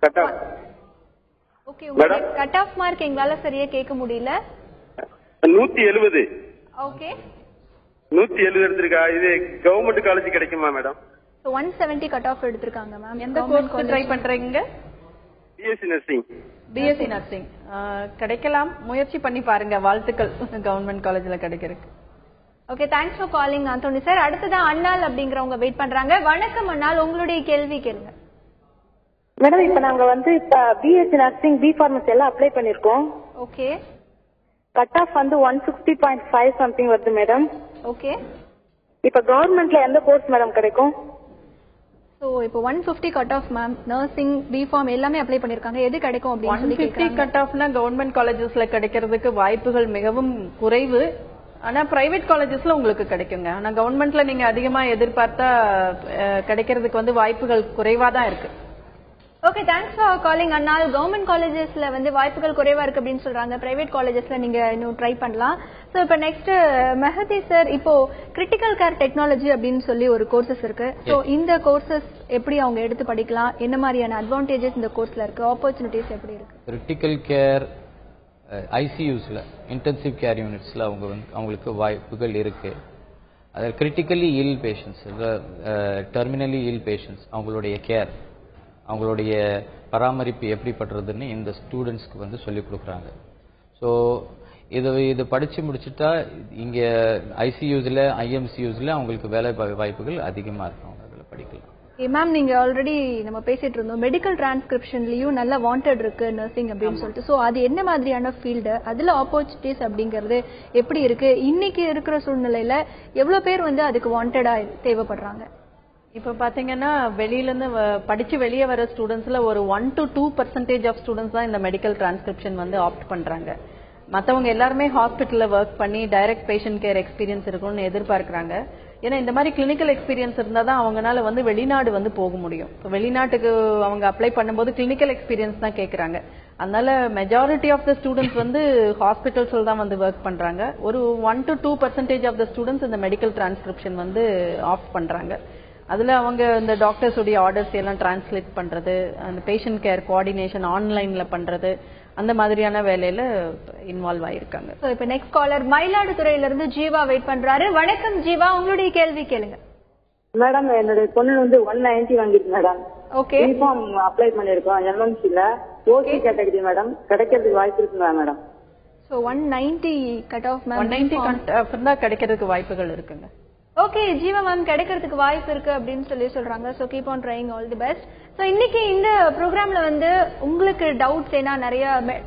Cut off. ஓகே, உங்க கட் ஆஃப் மார்க் எங்களால சரியா கேட்க முடியல. 170. ஓகே, 170 எடுத்திருக்கா. இது கவர்மெண்ட் காலேஜ் கிடைக்குமா மேடம்? சோ 170 கட் ஆஃப் எடுத்திருக்காங்க மேம். எந்த கோர்ஸ்க்கு ட்ரை பண்றீங்க? BSc nursing. பிஎஸ்சி நர்சிங் கிடைக்கலாம், முயற்சி பண்ணி பாருங்க. வாழ்த்துக்கள் கவர்மெண்ட் காலேஜ்ல கிடைக்கிறதுக்கு. Okay, thanks for calling Anthony sir. அடுத்ததா அண்ணால் அப்படிங்கறவங்க வெயிட் பண்றாங்க. வணக்கம் அண்ணால், உங்களுடைய கேள்வி கேளுங்க. மேடம் இப்ப நாங்க வந்து பிஎஸ்சி நர்சிங் பி ஃபார்மசி எல்லாம் அப்ளை பண்ணிருக்கோம். ஓகே, கட் ஆஃப் வந்து 160.5 சம்திங் வருது மேடம். ஓகே, இப்ப கவர்மெண்ட்ல எந்த கோர்ஸ் மேடம் கிடைக்கும்? சோ இப்போ 150 cut off ma'am. Nursing B pharm எல்லாமே அப்ளை பண்ணிருக்காங்க. எது கிடைக்கும் அப்படின்னு சொல்லி 150 கட் ஆஃப்னா கவர்மெண்ட் காலேஜஸ்ல கிடைக்கிறதுக்கு வாய்ப்புகள் மிகவும் குறைவு. ஆனா பிரைவேட் காலேஜஸ்ல உங்களுக்கு கிடைக்குங்க. ஆனா கவர்மெண்ட்ல நீங்க அதிகமா எதிர்பார்த்தா கிடைக்கிறதுக்கு வந்து வாய்ப்புகள் குறைவா தான் இருக்கு. ஓகே, தேங்க்ஸ் ஃபார் காலிங் அண்ணால். கவர்மெண்ட் காலேஜஸ்ல வந்து வாய்ப்புகள் குறைவா இருக்கு அப்படின்னு சொல்றாங்க. பிரைவேட் காலேஜஸ்ல நீங்க இன்னும் ட்ரை பண்ணலாம். சோ இப்போ நெக்ஸ்ட் மெஹதி சார், இப்போ கிரிட்டிக்கல் கேர் டெக்னாலஜி அப்படின்னு சொல்லி ஒரு கோர்சஸ் இருக்கு. சோ இந்த கோர்சஸ் எப்படி அவங்க எடுத்து படிக்கலாம்? என்ன மாதிரியான அட்வான்டேஜஸ் இந்த கோர்ஸ்ல இருக்கு? ஆப்பர்ச்சுனிட்டிஸ் எப்படி இருக்கு? கிரிட்டிக்கல் கேர் ஐசியூஸ்ல இன்டென்சிவ் கேர் யூனிட்ஸ்ல அவங்களுக்கு வாய்ப்புகள் இருக்கு. அதில் கிரிட்டிக்கலி இல் பேஷண்ட்ஸ், டெர்மினலி இல் பேஷண்ட்ஸ், அவங்களுடைய கேர், அவங்களுடைய பராமரிப்பு எப்படி பண்றதுன்னு இந்த ஸ்டூடெண்ட்ஸ்க்கு வந்து சொல்லிக் கொடுக்குறாங்க. ஸோ இது படிச்சு முடிச்சுட்டா இங்க ஐசியூஸ்ல ஐஎம்சியூஸ்ல அவங்களுக்கு வேலை வாய்ப்புகள் அதிகமா இருக்கும். அவங்க அதில் படிக்கலாம். மேம், நீங்க ஆல்ரெடி நம்ம பேசிட்டு இருந்தோம் மெடிக்கல் டிரான்ஸ்கிரிப்ஷன்லயும் நல்ல வாண்டட் இருக்கு நர்சிங் அப்படின்னு சொல்லிட்டு. சோ அது என்ன மாதிரியான ஃபீல்டு, அதுல ஆப்பர்ச்சுனிட்டிஸ் அப்படிங்கறது எப்படி இருக்கு? இன்னைக்கு இருக்கிற சூழ்நிலையில எவ்வளவு பேர் வந்து அதுக்கு வாண்டடா தேவைப்படுறாங்க? இப்ப பாத்தீங்கன்னா வெளியில இருந்து படிச்சு வெளியே வர ஸ்டூடெண்ட்ஸ்ல ஒரு 1 to 2% ஆஃப் ஸ்டூடெண்ட்ஸ் தான் இந்த மெடிக்கல் டிரான்ஸ்கிரிப்ஷன் வந்து ஆப்ட் பண்றாங்க. மத்தவங்க எல்லாருமே ஹாஸ்பிட்டல்ல ஒர்க் பண்ணி டைரக்ட் பேஷண்ட் கேர் எக்ஸ்பீரியன்ஸ் இருக்கும்னு எதிர்பார்க்கறாங்க. ஏன்னா இந்த மாதிரி கிளினிக்கல் எக்ஸ்பீரியன்ஸ் இருந்தா தான் அவங்கனால வந்து வெளிநாடு வந்து போக முடியும். வெளிநாட்டுக்கு அவங்க அப்ளை பண்ணும்போது கிளினிக்கல் எக்ஸ்பீரியன்ஸ் தான் கேட்கறாங்க. அதனால மெஜாரிட்டி ஆஃப் த ஸ்டூடெண்ட்ஸ் வந்து ஹாஸ்பிட்டல்ஸ்ல தான் வந்து ஒர்க் பண்றாங்க. ஒரு 1 to 2% ஆஃப் த ஸ்டூடெண்ட்ஸ் இந்த மெடிக்கல் டிரான்ஸ்கிரிப்ஷன் வந்து ஆப்ட் பண்றாங்க. அதுல அவங்க இந்த டாக்டர்ஸ் உடைய ஆர்டர்ஸ் எல்லாம் டிரான்ஸ்லேட் பண்றது, அந்த பேஷண்ட் கேர் கோஆர்டினேஷன் ஆன்லைன்ல பண்றது, அந்த மாதிரியான வேலையில இன்வால்வ் ஆயிருக்காங்க. சோ இப்போ நெக்ஸ்ட் காலர் மயிலாடுதுறையில இருந்து ஜீவா வெயிட் பண்றாரு. வணக்கம் ஜீவா, உங்களுடைய கேள்வி கேளுங்க. மேடம் என்னுடைய பொண்ணு வந்து 190 வாங்கிருக்கு மேடம். ஓகே, யூனிஃபார்ம் அப்ளை பண்ணிருக்கோம் எம்எம்சில. ஓசி கேட்டகரி மேடம், கிடைக்கிறதுக்கு வாய்ப்பு இருக்குங்களா madam? So 190 cut off ma'am. 190 cut off இருந்தா கிடைக்கிறதுக்கு வாய்ப்புகள் இருக்குங்க. ஓகே ஜீவா மேம், கிடைக்கிறதுக்கு வாய்ப்பு இருக்கு அப்படின்னு சொல்றாங்க. So keep on trying, all the best. So இன்னைக்கு இந்த ப்ரோக்ராம்ல வந்து உங்களுக்கு டவுட்ஸ், ஏன்னா நிறைய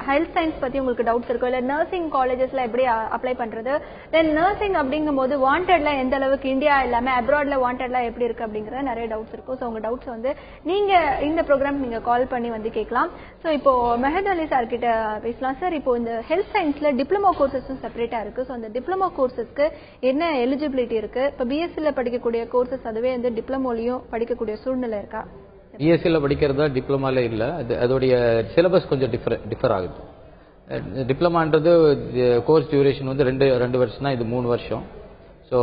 ஹெல்த் சயின்ஸ் பத்தி உங்களுக்கு டவுட்ஸ் இருக்கும், இல்ல நர்சிங் காலேஜஸ்ல எப்படி அப்ளை பண்றது, தென் நர்சிங் அப்படிங்கும் போது வாண்டட்ல எந்த அளவுக்கு இந்தியா எல்லாமே அப்ராட்ல வாண்டட்ல எப்படி இருக்கு அப்படிங்கறது நிறைய டவுட்ஸ் இருக்கும். சோ உங்க டவுட்ஸ் வந்து நீங்க இந்த ப்ரோக்ராம் நீங்க கால் பண்ணி வந்து கேட்கலாம். சோ இப்போ மெஹத் அலி சார் கிட்ட பேசலாம். சார், இப்போ இந்த ஹெல்த் சயின்ஸ்ல டிப்ளமோ கோர்சஸும் செப்பரேட்டா இருக்கு. சோ அந்த டிப்ளமோ கோர்சஸ்க்கு என்ன எலிஜிபிலிட்டி இருக்கு? இப்ப பிஎஸ்சில படிக்கக்கூடிய கோர்சஸ் அதுவே வந்து டிப்ளமோலயும் படிக்கக்கூடிய சூழ்நிலை இருக்கா? பிஎஸ்சில படிக்கிறதா டிப்ளமால இல்ல, அதோடைய சிலபஸ் கொஞ்சம் டிஃபர் ஆகுது. டிப்ளமான்றது கோர்ஸ் டியூரேஷன் வந்து 2 வருஷம் தான், இது 3 வருஷம். ஸோ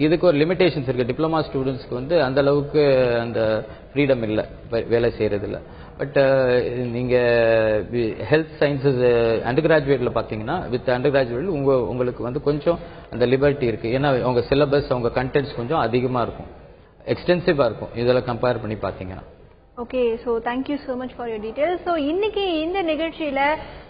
இதுக்கு ஒரு லிமிடேஷன்ஸ் இருக்கு. டிப்ளமா ஸ்டூடெண்ட்ஸ்க்கு வந்து அந்த அளவுக்கு அந்த ஃப்ரீடம் இல்லை வேலை செய்யறதுல. பட் நீங்க ஹெல்த் சயின்சஸ் அண்டர் கிராஜுவேட்ல பாத்தீங்கன்னா வித் அண்டர் கிராஜுவேட் உங்களுக்கு வந்து கொஞ்சம் அந்த லிபர்ட்டி இருக்கு. ஏன்னா உங்க சிலபஸ், உங்க கண்டென்ட்ஸ் கொஞ்சம் அதிகமா இருக்கும், எக்ஸ்டென்சிவா இருக்கும் இதெல்லாம் கம்பேர் பண்ணி பாத்தீங்கன்னா. Okay, so thank you so much for your details. So இன்னைக்கு இந்த நிகழ்ச்சியில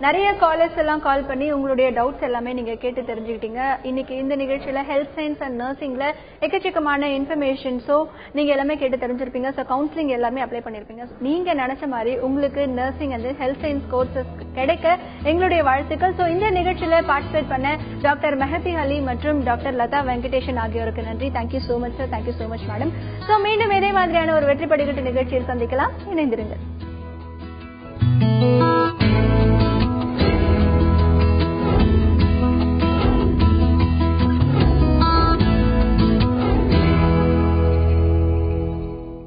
நிறைய காலர்ஸ் எல்லாம் கால் பண்ணி உங்களுடைய டவுட்ஸ் எல்லாமே நீங்க கேட்டு தெரிஞ்சுக்கிட்டீங்க. இன்னைக்கு இந்த நிகழ்ச்சியில ஹெல்த் சயின்ஸ் அண்ட் நர்சிங்ல எக்கச்சக்கமான இன்ஃபர்மேஷன்ஸோ நீங்க எல்லாமே கேட்டு தெரிஞ்சிருப்பீங்க. ஸோ கவுன்சிலிங் எல்லாமே அப்ளை பண்ணிருப்பீங்க. நீங்க நினைச்ச மாதிரி உங்களுக்கு nursing and health science courses கிடைக்க எங்களுடைய வாழ்த்துக்கள். ஸோ இந்த நிகழ்ச்சியில பார்ட்டிசிபேட் பண்ண டாக்டர் மெஹதி அலி மற்றும் டாக்டர் லதா வெங்கடேஷன் ஆகியோருக்கு நன்றி. Thank you so much sir. Thank you so much madam. So மீண்டும் இதே மாதிரியான ஒரு வெற்றி படிக்கட்டு நிகழ்ச்சியில் சந்திக்கலாம். இணைந்திருங்கள்.